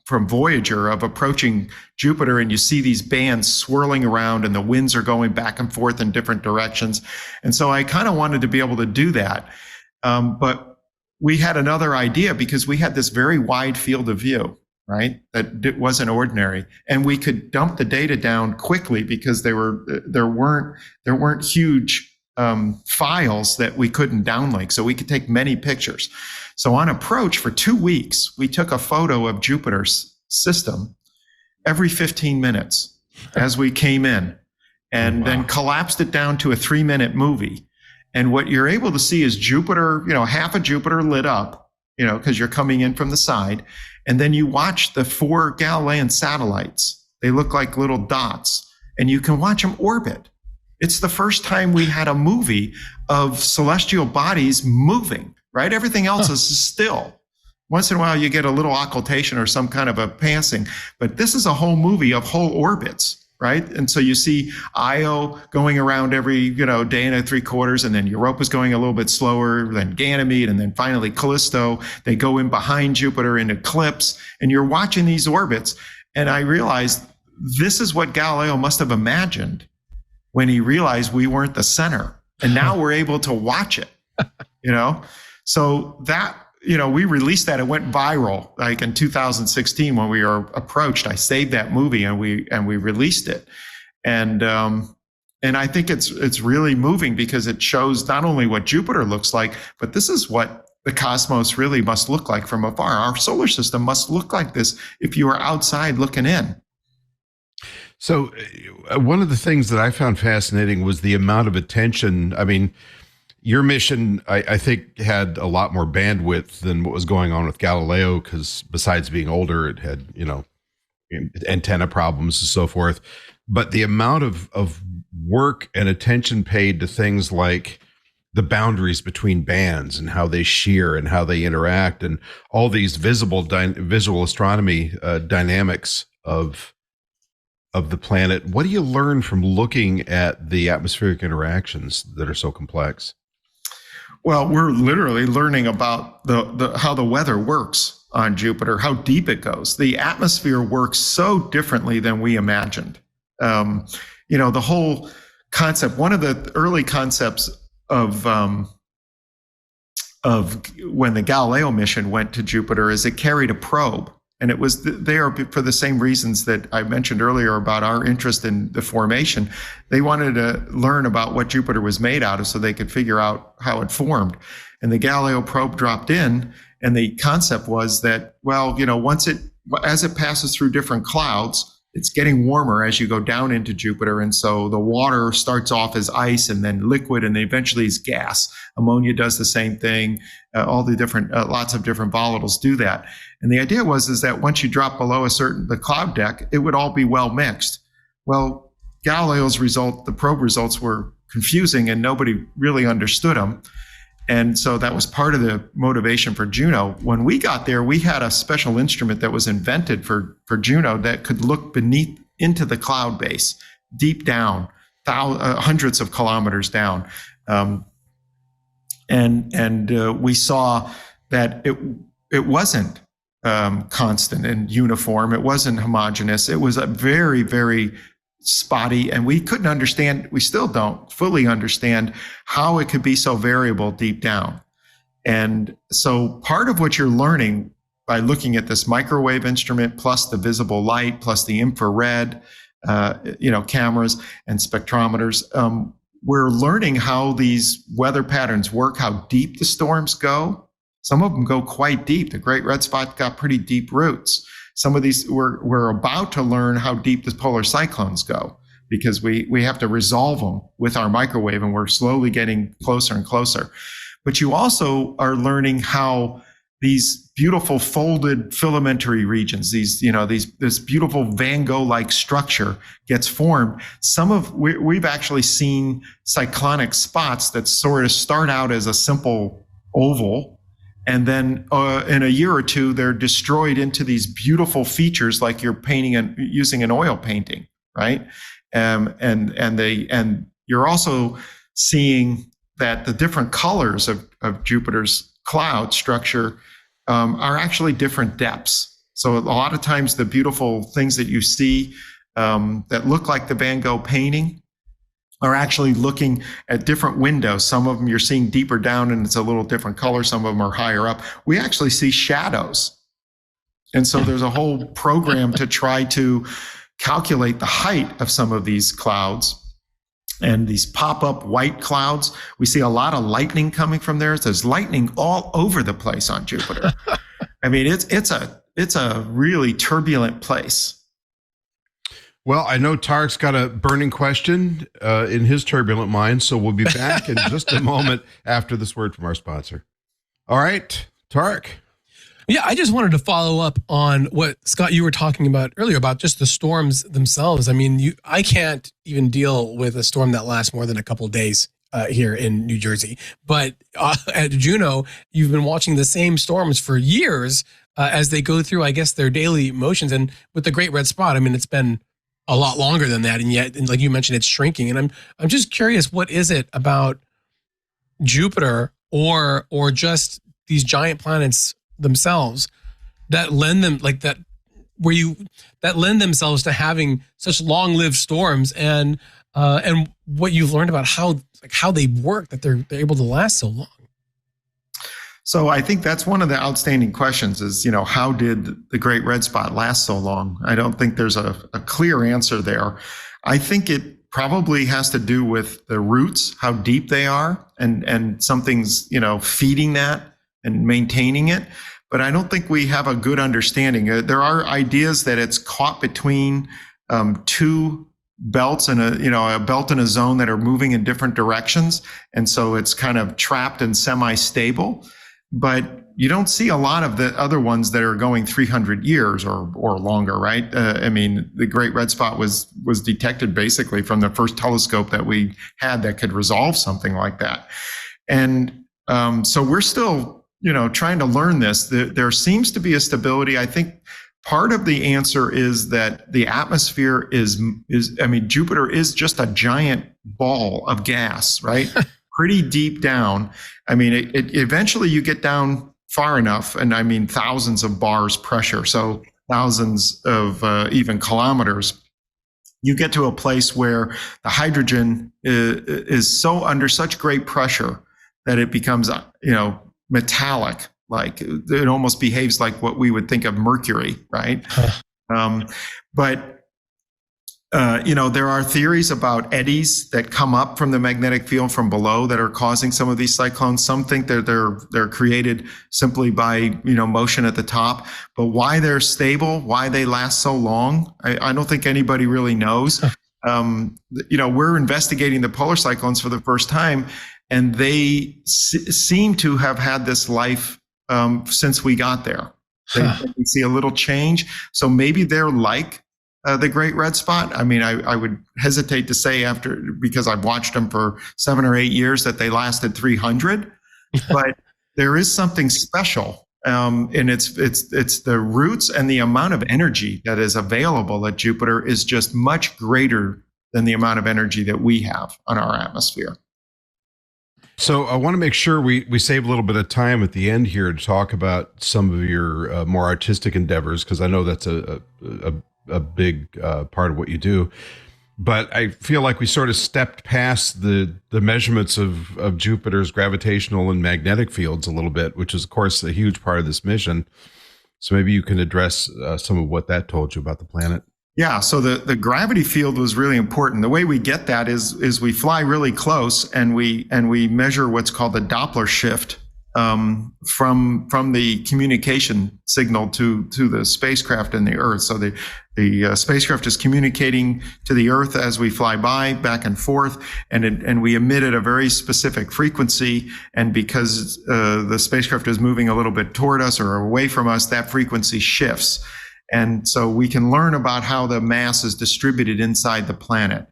from Voyager of approaching Jupiter, and you see these bands swirling around and the winds are going back and forth in different directions. And so I kind of wanted to be able to do that. But we had another idea because we had this very wide field of view, right? That wasn't ordinary. And we could dump the data down quickly because there weren't huge files that we couldn't downlink. So we could take many pictures. So on approach for 2 weeks, we took a photo of Jupiter's system every 15 minutes as we came in, and then collapsed it down to a 3-minute movie. And what you're able to see is Jupiter, half of Jupiter lit up, because you're coming in from the side. And then you watch the 4 Galilean satellites. They look like little dots, and you can watch them orbit. It's the first time we had a movie of celestial bodies moving, right? Everything else is still. Once in a while, you get a little occultation or some kind of a passing, but this is a whole movie of whole orbits, right? And so you see Io going around every, day and 3/4, and then Europa's going a little bit slower, then Ganymede, and then finally Callisto. They go in behind Jupiter in eclipse, and you're watching these orbits. And I realized this is what Galileo must have imagined when he realized we weren't the center. And now we're able to watch it, So that, we released that. It went viral like in 2016 when we were approached. I saved that movie and we released it. And I think it's really moving because it shows not only what Jupiter looks like, but this is what the cosmos really must look like from afar. Our solar system must look like this if you are outside looking in. So one of the things that I found fascinating was the amount of attention. I mean, your mission, I think, had a lot more bandwidth than what was going on with Galileo, because besides being older, it had, antenna problems and so forth. But the amount of work and attention paid to things like the boundaries between bands and how they shear and how they interact and all these visual astronomy dynamics of the planet. What do you learn from looking at the atmospheric interactions that are so complex? Well, we're literally learning about how the weather works on Jupiter, how deep it goes. The atmosphere works so differently than we imagined. The whole concept, one of the early concepts of when the Galileo mission went to Jupiter is it carried a probe. And it was there for the same reasons that I mentioned earlier about our interest in the formation. They wanted to learn about what Jupiter was made out of so they could figure out how it formed. And the Galileo probe dropped in, and the concept was that, as it passes through different clouds, it's getting warmer as you go down into Jupiter. And so the water starts off as ice and then liquid and then eventually is gas. Ammonia does the same thing. All the different, lots of different volatiles do that. And the idea is that once you drop below the cloud deck, it would all be well mixed. Well, Galileo's the probe results were confusing and nobody really understood them. And so that was part of the motivation for Juno. When we got there, we had a special instrument that was invented for Juno that could look into the cloud base, deep down, hundreds of kilometers down. And we saw that it wasn't constant and uniform. It wasn't homogeneous. It was a very, very spotty, and we couldn't understand, we still don't fully understand how it could be so variable deep down. And so part of what you're learning by looking at this microwave instrument, plus the visible light, plus the infrared, cameras and spectrometers, we're learning how these weather patterns work, how deep the storms go. Some of them go quite deep. The Great Red Spot got pretty deep roots. Some of these, we're about to learn how deep the polar cyclones go, because we have to resolve them with our microwave, and we're slowly getting closer and closer. But you also are learning how these beautiful folded filamentary regions, this beautiful Van Gogh-like structure gets formed. We've actually seen cyclonic spots that sort of start out as a simple oval, And then in a year or two, they're destroyed into these beautiful features, like you're painting and using an oil painting, right? And you're also seeing that the different colors of Jupiter's cloud structure are actually different depths. So a lot of times the beautiful things that you see that look like the Van Gogh painting are actually looking at different windows. Some of them you're seeing deeper down and it's a little different color. Some of them are higher up. We actually see shadows. And so there's a whole program to try to calculate the height of some of these clouds. And these pop-up white clouds, we see a lot of lightning coming from there. There's lightning all over the place on Jupiter. I mean, it's a really turbulent place. Well, I know Tariq's got a burning question in his turbulent mind, so we'll be back in just a moment after this word from our sponsor. All right, Tariq. Yeah, I just wanted to follow up on what, Scott, you were talking about earlier about just the storms themselves. I mean, I can't even deal with a storm that lasts more than a couple of days here in New Jersey. But at Juno, you've been watching the same storms for years as they go through, I guess, their daily motions. And with the Great Red Spot, I mean, it's been a lot longer than that, and yet, like you mentioned, it's shrinking. And I'm just curious, what is it about Jupiter or just these giant planets themselves that lend them that lend themselves to having such long-lived storms, and what you've learned about how they work, that they're able to last so long? So I think that's one of the outstanding questions is, how did the Great Red Spot last so long? I don't think there's a clear answer there. I think it probably has to do with the roots, how deep they are, and something's, feeding that and maintaining it. But I don't think we have a good understanding. There are ideas that it's caught between two belts and a belt and a zone that are moving in different directions. And so it's kind of trapped and semi-stable. But you don't see a lot of the other ones that are going 300 years or longer, right? I mean, the Great Red Spot was detected basically from the first telescope that we had that could resolve something like that. And so we're still, trying to learn this. There seems to be a stability. I think part of the answer is that the atmosphere is Jupiter is just a giant ball of gas, right? Pretty deep down. I mean, it eventually you get down far enough, and I mean thousands of bars pressure, so thousands of even kilometers. You get to a place where the hydrogen is so under such great pressure that it becomes, metallic. Like it almost behaves like what we would think of mercury, right? But there are theories about eddies that come up from the magnetic field from below that are causing some of these cyclones. Some think that they're created simply by, motion at the top. But why they're stable, why they last so long, I don't think anybody really knows. We're investigating the polar cyclones for the first time, and they seem to have had this life since we got there. We see a little change. So maybe they're like the Great Red Spot. I mean, I would hesitate to say because I've watched them for 7 or 8 years, that they lasted 300, but there is something special. And it's the roots, and the amount of energy that is available at Jupiter is just much greater than the amount of energy that we have on our atmosphere. So I want to make sure we save a little bit of time at the end here to talk about some of your more artistic endeavors, because I know that's a big part of what you do. But I feel like we sort of stepped past the measurements of Jupiter's gravitational and magnetic fields a little bit, which is, of course, a huge part of this mission. So maybe you can address some of what that told you about the planet. Yeah, so the gravity field was really important. The way we get that is we fly really close, and we measure what's called the Doppler shift from the communication signal to the spacecraft and the Earth. So the spacecraft is communicating to the Earth as we fly by, back and forth, and we emit at a very specific frequency. And because the spacecraft is moving a little bit toward us or away from us, that frequency shifts. And so we can learn about how the mass is distributed inside the planet.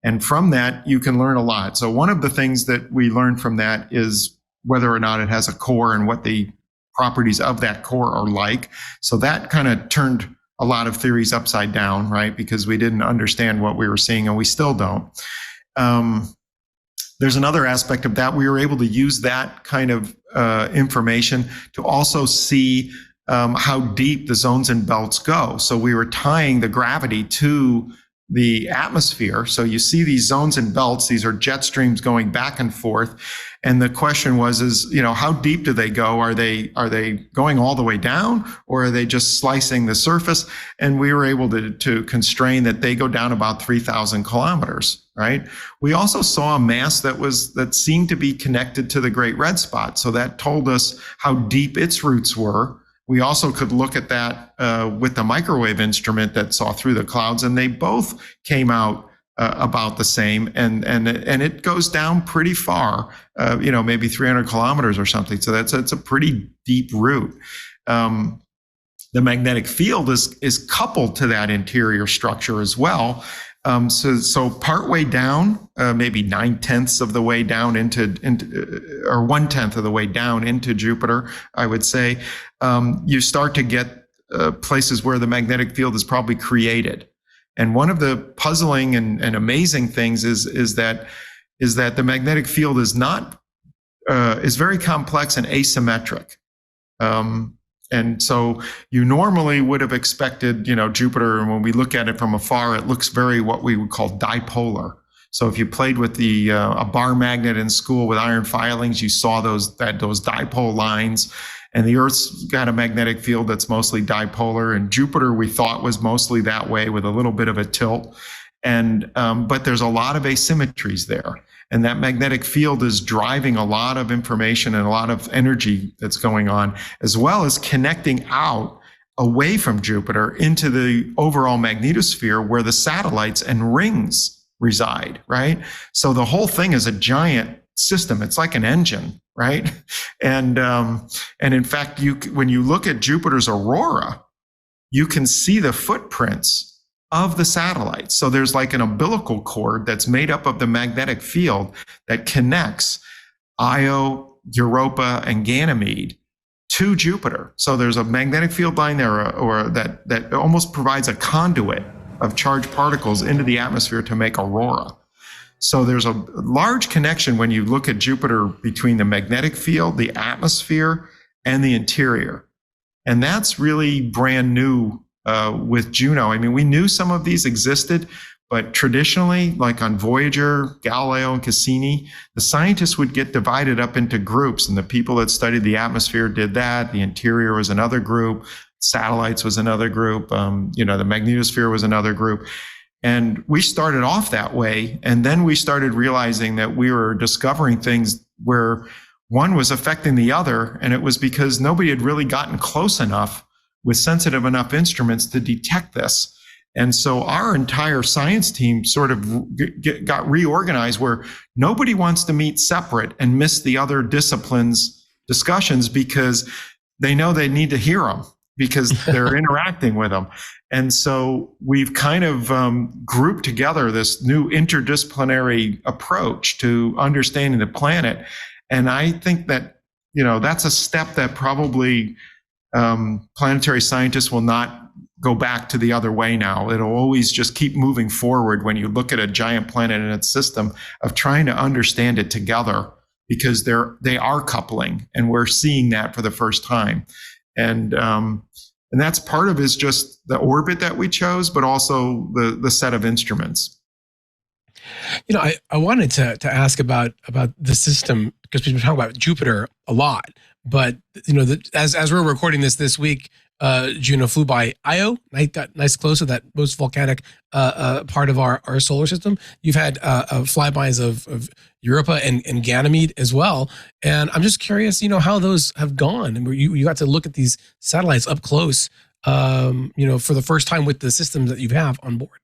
And from that, you can learn a lot. So one of the things that we learned from that is whether or not it has a core and what the properties of that core are like. So that kind of turned a lot of theories upside down, right? Because we didn't understand what we were seeing, and we still don't. There's another aspect of that. We were able to use that kind of information to also see how deep the zones and belts go. So we were tying the gravity to the atmosphere. So you see these zones and belts, these are jet streams going back and forth. And the question was, how deep do they go? Are they going all the way down, or are they just slicing the surface? And we were able to constrain that they go down about 3,000 kilometers, right? We also saw a mass that seemed to be connected to the Great Red Spot. So that told us how deep its roots were. We also could look at that with the microwave instrument that saw through the clouds, and they both came out about the same, and it goes down pretty far, maybe 300 kilometers or something. So it's a pretty deep route. The magnetic field is coupled to that interior structure as well. So partway down, maybe 9/10 of the way down into or 1/10 of the way down into Jupiter, I would say, you start to get places where the magnetic field is probably created. And one of the puzzling and amazing things is that the magnetic field is very complex and asymmetric. And so you normally would have expected, Jupiter, and when we look at it from afar, it looks very what we would call dipolar. So if you played with a bar magnet in school with iron filings, you saw those dipole lines. And the Earth's got a magnetic field that's mostly dipolar, and Jupiter we thought was mostly that way with a little bit of a tilt. And but there's a lot of asymmetries there. And that magnetic field is driving a lot of information and a lot of energy that's going on, as well as connecting out away from Jupiter into the overall magnetosphere where the satellites and rings reside, right? So the whole thing is a giant system. It's like an engine, right? And in fact, when you look at Jupiter's aurora, you can see the footprints of the satellites. So there's like an umbilical cord that's made up of the magnetic field that connects Io, Europa, and Ganymede to Jupiter. So there's a magnetic field line there, or that almost provides a conduit of charged particles into the atmosphere to make aurora. So there's a large connection when you look at Jupiter between the magnetic field, the atmosphere, and the interior. And that's really brand new with Juno. I mean, we knew some of these existed, but traditionally, like on Voyager, Galileo, and Cassini, the scientists would get divided up into groups, and the people that studied the atmosphere did that. The interior was another group. Satellites was another group. The magnetosphere was another group. And we started off that way, and then we started realizing that we were discovering things where one was affecting the other, and it was because nobody had really gotten close enough with sensitive enough instruments to detect this. And so our entire science team sort of got reorganized, where nobody wants to meet separate and miss the other disciplines' discussions because they know they need to hear them because they're interacting with them. And so we've kind of grouped together this new interdisciplinary approach to understanding the planet. And I think that, that's a step that probably planetary scientists will not go back to the other way now. It'll always just keep moving forward when you look at a giant planet and its system, of trying to understand it together, because they are coupling, and we're seeing that for the first time. And that's part of is just the orbit that we chose, but also the set of instruments. I wanted to ask about the system, because we've been talking about Jupiter a lot. But as we're recording this week, Juno flew by Io. Got nice close to that most volcanic part of our solar system. You've had flybys of Europa and Ganymede as well. And I'm just curious, how those have gone. And you got to look at these satellites up close, for the first time with the systems that you have on board.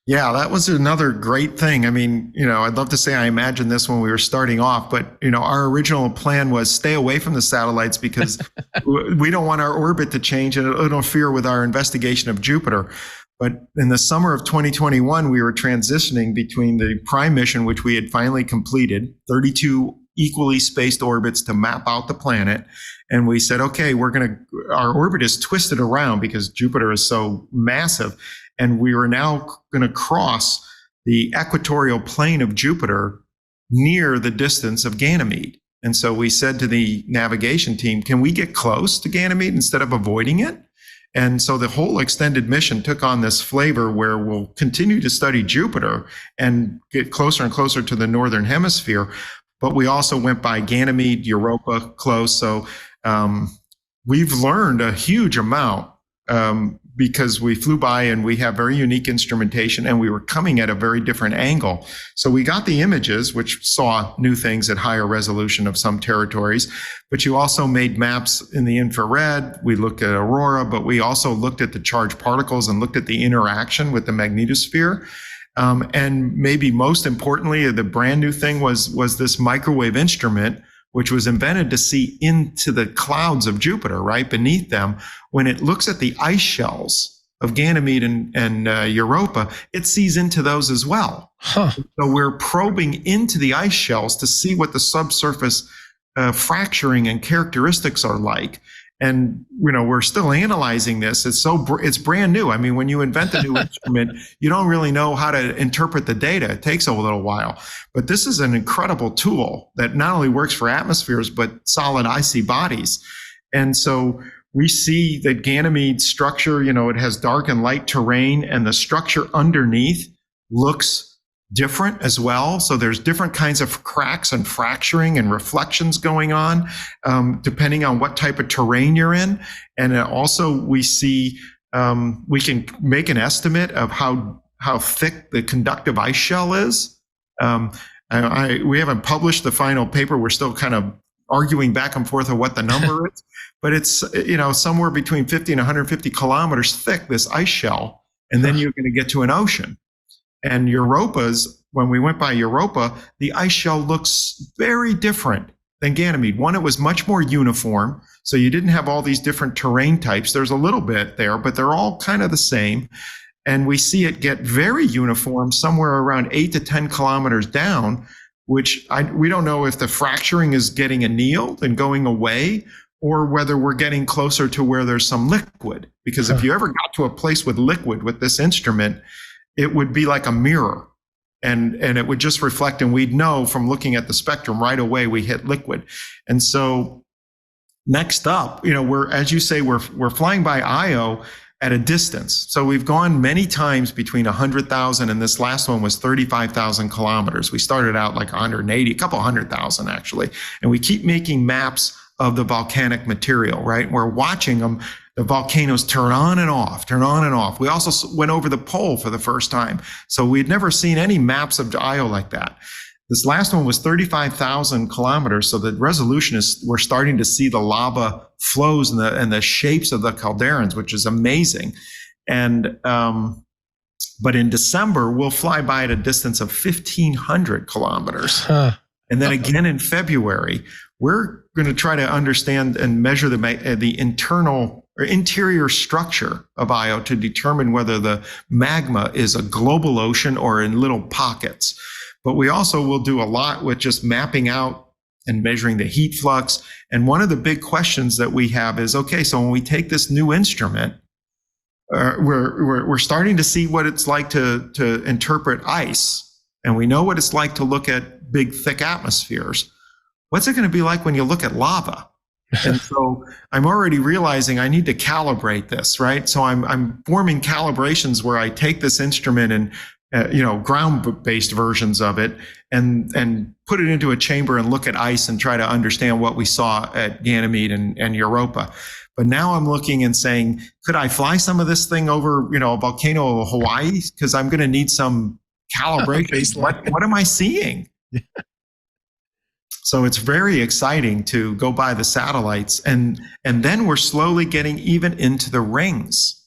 Yeah, that was another great thing. I mean, I'd love to say I imagined this when we were starting off, but, our original plan was stay away from the satellites because we don't want our orbit to change and it'll interfere with our investigation of Jupiter. But in the summer of 2021, we were transitioning between the Prime mission, which we had finally completed, 32 equally spaced orbits to map out the planet. And we said, okay, our orbit is twisted around because Jupiter is so massive. And we are now going to cross the equatorial plane of Jupiter near the distance of Ganymede. And so we said to the navigation team, can we get close to Ganymede instead of avoiding it? And so the whole extended mission took on this flavor where we'll continue to study Jupiter and get closer and closer to the northern hemisphere. But we also went by Ganymede, Europa close. So we've learned a huge amount because we flew by and we have very unique instrumentation and we were coming at a very different angle. So we got the images, which saw new things at higher resolution of some territories, but you also made maps in the infrared. We looked at aurora, but we also looked at the charged particles and looked at the interaction with the magnetosphere. And maybe most importantly, the brand new thing was this microwave instrument, which was invented to see into the clouds of Jupiter, right beneath them. When it looks at the ice shells of Ganymede and Europa, it sees into those as well. Huh. So we're probing into the ice shells to see what the subsurface fracturing and characteristics are like. And, we're still analyzing this. It's brand new. I mean, when you invent a new instrument, you don't really know how to interpret the data. It takes a little while. But this is an incredible tool that not only works for atmospheres, but solid icy bodies. And so we see that Ganymede's structure, it has dark and light terrain, and the structure underneath looks different as well. So there's different kinds of cracks and fracturing and reflections going on, depending on what type of terrain you're in. And also we see, we can make an estimate of how thick the conductive ice shell is. We haven't published the final paper. We're still kind of arguing back and forth of what the number is, but it's, somewhere between 50 and 150 kilometers thick, this ice shell. And then you're going to get to an ocean. And when we went by Europa, the ice shell looks very different than Ganymede. One, it was much more uniform. So you didn't have all these different terrain types. There's a little bit there, but they're all kind of the same. And we see it get very uniform somewhere around 8 to 10 kilometers down, which we don't know if the fracturing is getting annealed and going away, or whether we're getting closer to where there's some liquid. Because if you ever got to a place with liquid with this instrument, it would be like a mirror, and it would just reflect, and we'd know from looking at the spectrum right away we hit liquid. And so next up, as you say, we're flying by Io at a distance. So we've gone many times between 100,000 and this last one was 35,000 kilometers. We started out like 180, a couple 100,000 actually. And we keep making maps of the volcanic material, right? We're watching them. The volcanoes turn on and off, turn on and off. We also went over the pole for the first time. So we'd never seen any maps of Io like that. This last one was 35,000 kilometers. So the resolution we're starting to see the lava flows and the shapes of the caldeirons, which is amazing. And, but in December, we'll fly by at a distance of 1,500 kilometers. And then again in February, we're going to try to understand and measure the internal or interior structure of Io to determine whether the magma is a global ocean or in little pockets. But we also will do a lot with just mapping out and measuring the heat flux. And one of the big questions that we have is, okay, so when we take this new instrument, we're starting to see what it's like to interpret ice. And we know what it's like to look at big, thick atmospheres. What's it going to be like when you look at lava? And so I'm already realizing I need to calibrate this, right? So I'm forming calibrations where I take this instrument and, ground-based versions of it and put it into a chamber and look at ice and try to understand what we saw at Ganymede and Europa. But now I'm looking and saying, could I fly some of this thing over, a volcano of Hawaii? Because I'm going to need some calibration. What am I seeing? So it's very exciting to go by the satellites. And then we're slowly getting even into the rings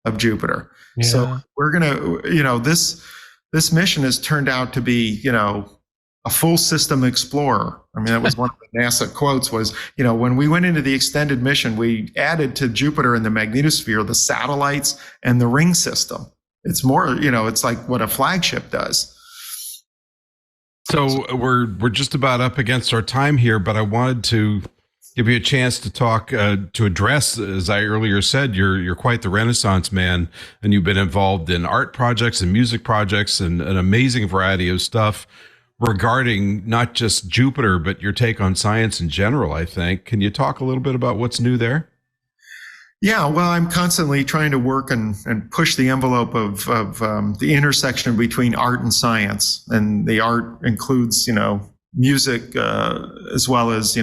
of Jupiter. Yeah. So we're going to, this mission has turned out to be, a full system explorer. I mean, that was one of the NASA quotes was, when we went into the extended mission, we added to Jupiter and the magnetosphere, the satellites and the ring system. It's more, it's like what a flagship does. So we're just about up against our time here, but I wanted to give you a chance to talk, to address, as I earlier said, you're quite the Renaissance man, and you've been involved in art projects and music projects and an amazing variety of stuff regarding not just Jupiter, but your take on science in general, I think. Can you talk a little bit about what's new there? Yeah, well, I'm constantly trying to work and push the envelope of the intersection between art and science. And the art includes, music, as well as,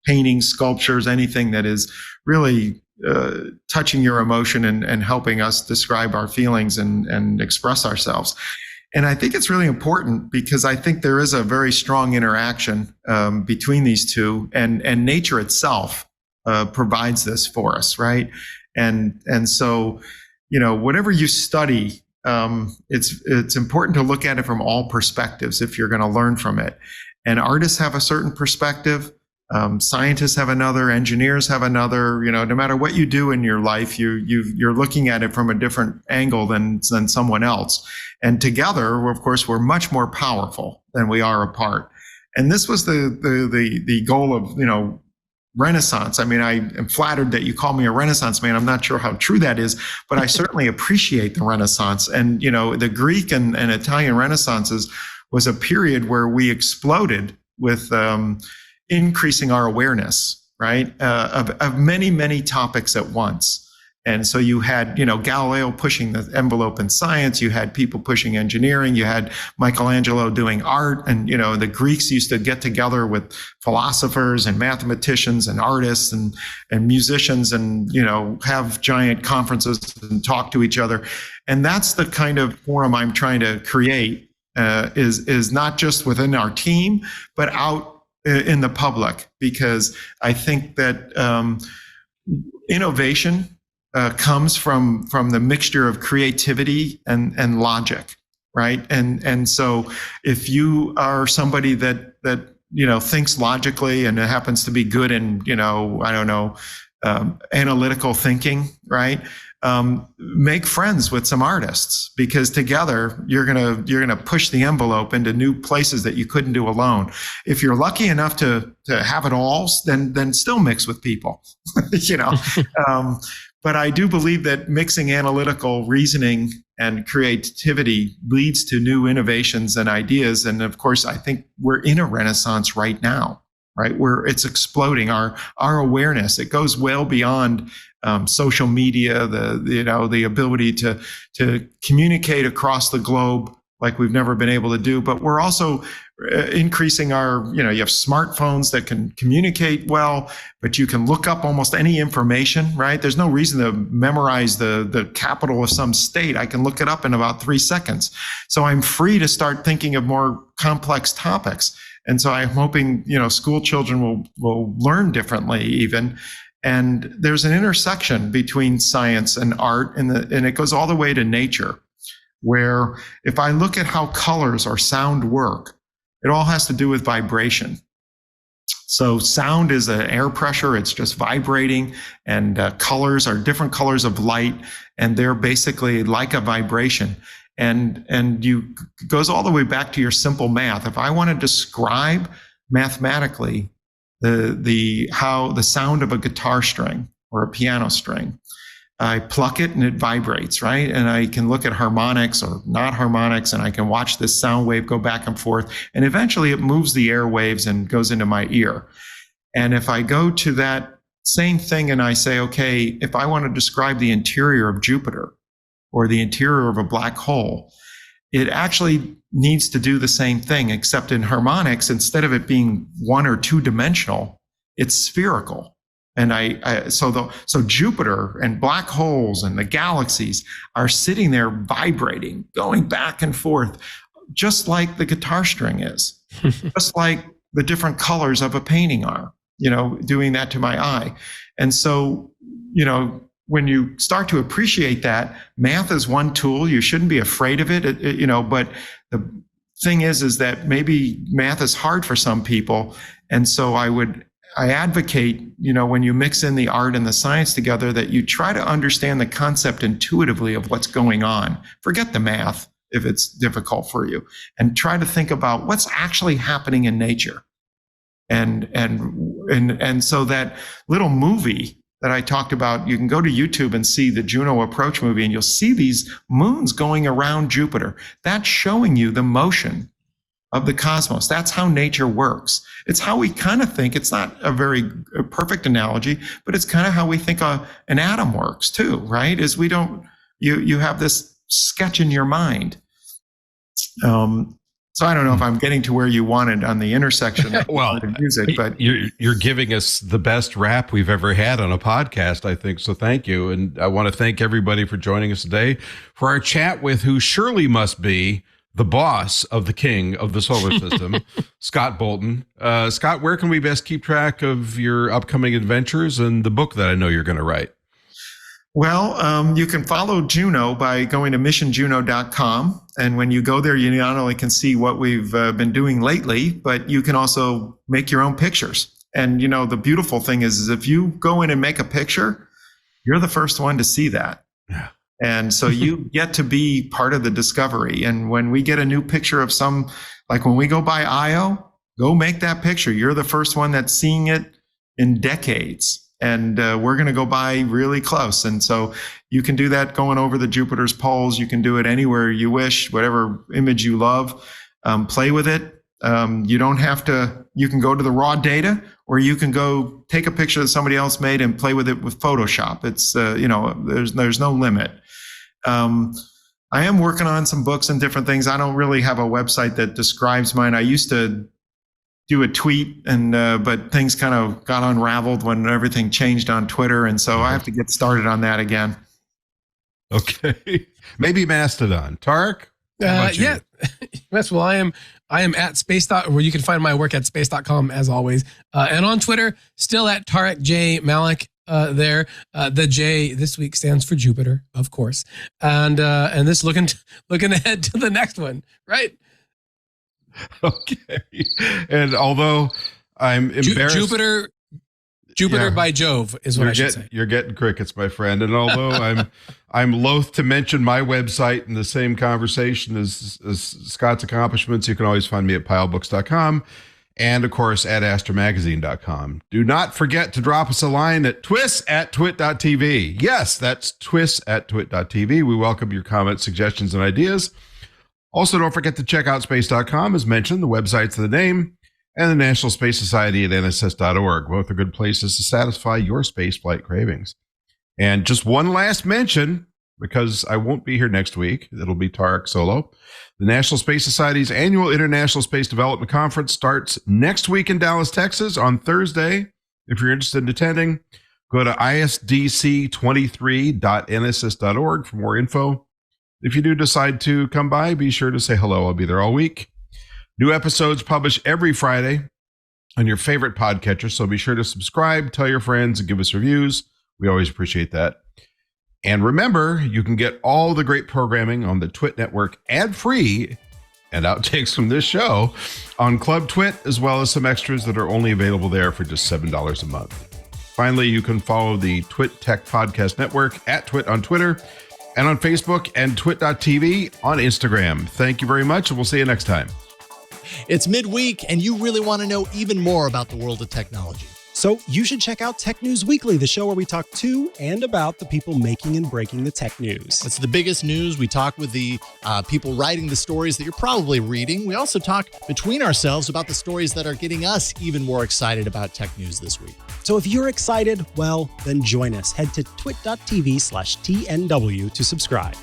paintings, sculptures, anything that is really touching your emotion and helping us describe our feelings and express ourselves. And I think it's really important because I think there is a very strong interaction between these two, and nature itself provides this for us, right? And so, whatever you study, it's important to look at it from all perspectives if you're going to learn from it. And artists have a certain perspective, scientists have another, engineers have another. No matter what you do in your life, you're looking at it from a different angle than someone else. And together, of course, we're much more powerful than we are apart. And this was the goal of Renaissance. I mean, I am flattered that you call me a Renaissance man. I'm not sure how true that is, but I certainly appreciate the Renaissance. And, the Greek and Italian Renaissances was a period where we exploded with increasing our awareness, right, of many, many topics at once. And so you had, Galileo pushing the envelope in science. You had people pushing engineering. You had Michelangelo doing art. And, the Greeks used to get together with philosophers and mathematicians and artists and musicians and, have giant conferences and talk to each other. And that's the kind of forum I'm trying to create, is not just within our team, but out in the public, because I think that innovation comes from the mixture of creativity and logic, right? And so if you are somebody that thinks logically and happens to be good in analytical thinking, right? Make friends with some artists, because together you're gonna push the envelope into new places that you couldn't do alone. If you're lucky enough to have it all, then still mix with people, But I do believe that mixing analytical reasoning and creativity leads to new innovations and ideas. And of course, I think we're in a renaissance right now, right? Where it's exploding. Our awareness, it goes well beyond social media, the ability to communicate across the globe like we've never been able to do. But we're also increasing our, you have smartphones that can communicate well, but you can look up almost any information, right? There's no reason to memorize the capital of some state. I can look it up in about 3 seconds. So I'm free to start thinking of more complex topics. And so I'm hoping, school children will learn differently even. And there's an intersection between science and art, and it goes all the way to nature, where if I look at how colors or sound work, it all has to do with vibration. So sound is an air pressure. It's just vibrating, and colors are different colors of light, and they're basically like a vibration. And it goes all the way back to your simple math. If I want to describe mathematically how the sound of a guitar string or a piano string, I pluck it and it vibrates, right? And I can look at harmonics or not harmonics, and I can watch this sound wave go back and forth. And eventually it moves the airwaves and goes into my ear. And if I go to that same thing and I say, okay, if I want to describe the interior of Jupiter or the interior of a black hole, it actually needs to do the same thing, except in harmonics, instead of it being 1 or 2 dimensional, it's spherical. And so Jupiter and black holes and the galaxies are sitting there vibrating, going back and forth, just like the guitar string is, just like the different colors of a painting are, doing that to my eye. And so, when you start to appreciate that, math is one tool. You shouldn't be afraid of it, but the thing is that maybe math is hard for some people. And so I advocate, when you mix in the art and the science together, that you try to understand the concept intuitively of what's going on. Forget the math. if it's difficult for you, and try to think about what's actually happening in nature. And so that little movie that I talked about, you can go to YouTube and see the Juno approach movie, and you'll see these moons going around Jupiter. That's showing you the motion of the cosmos. That's how nature works. It's how we kind of think. It's not a very perfect analogy, but it's kind of how we think an atom works too, right? Is you have this sketch in your mind. So I don't know if I'm getting to where you wanted on the intersection of music, but you're giving us the best rap we've ever had on a podcast, I think. So thank you. And I want to thank everybody for joining us today for our chat with who surely must be the boss of the king of the solar system, Scott Bolton. Scott, where can we best keep track of your upcoming adventures and the book that I know you're going to write? Well, you can follow Juno by going to missionjuno.com. And when you go there, you not only can see what we've been doing lately, but you can also make your own pictures. And, the beautiful thing is if you go in and make a picture, you're the first one to see that. Yeah. And so you get to be part of the discovery. And when we get a new picture of like when we go by Io, go make that picture. You're the first one that's seeing it in decades. And we're going to go by really close. And so you can do that going over the Jupiter's poles. You can do it anywhere you wish, whatever image you love. Play with it. You don't have to, you can go to the raw data, or you can go take a picture that somebody else made and play with it with Photoshop. It's, there's no limit. I am working on some books and different things. I don't really have a website that describes mine. I used to do a tweet, but things kind of got unraveled when everything changed on Twitter, and so I have to get started on that again. Okay, maybe Mastodon. Tariq? Yeah. Yes. Well, I am at space. Where you can find my work at space.com as always, and on Twitter, still at Tariq J Malik. There, the J this week stands for Jupiter, of course, and this looking ahead to the next one, right? Okay. And although I'm embarrassed, Jupiter by Jove is what I should say. You're getting crickets, my friend. And although I'm loath to mention my website in the same conversation as Scott's accomplishments, you can always find me at pylebooks.com and of course at astromagazine.com. Do not forget to drop us a line at twis@twit.tv. Yes, that's twis@twit.tv. We welcome your comments, suggestions, and ideas. Also, don't forget to check out space.com, as mentioned, the website's the name, and the National Space Society at nss.org. Both are good places to satisfy your spaceflight cravings. And just one last mention, because I won't be here next week. It'll be Tariq solo. The National Space Society's annual International Space Development Conference starts next week in Dallas, Texas on Thursday. If you're interested in attending, go to isdc23.nss.org for more info. If you do decide to come by, be sure to say hello. I'll be there all week. New episodes published every Friday on your favorite podcatcher, so be sure to subscribe, tell your friends, and give us reviews. We always appreciate that. And remember, you can get all the great programming on the Twit Network ad-free and outtakes from this show on Club Twit, as well as some extras that are only available there for just $7 a month. Finally, you can follow the Twit Tech Podcast Network at Twit on Twitter, and on Facebook and twit.tv on Instagram. Thank you very much, and we'll see you next time. It's midweek, and you really want to know even more about the world of technology. So you should check out Tech News Weekly, the show where we talk to and about the people making and breaking the tech news. It's the biggest news. We talk with the people writing the stories that you're probably reading. We also talk between ourselves about the stories that are getting us even more excited about tech news this week. So if you're excited, well, then join us. Head to twit.tv/TNW to subscribe.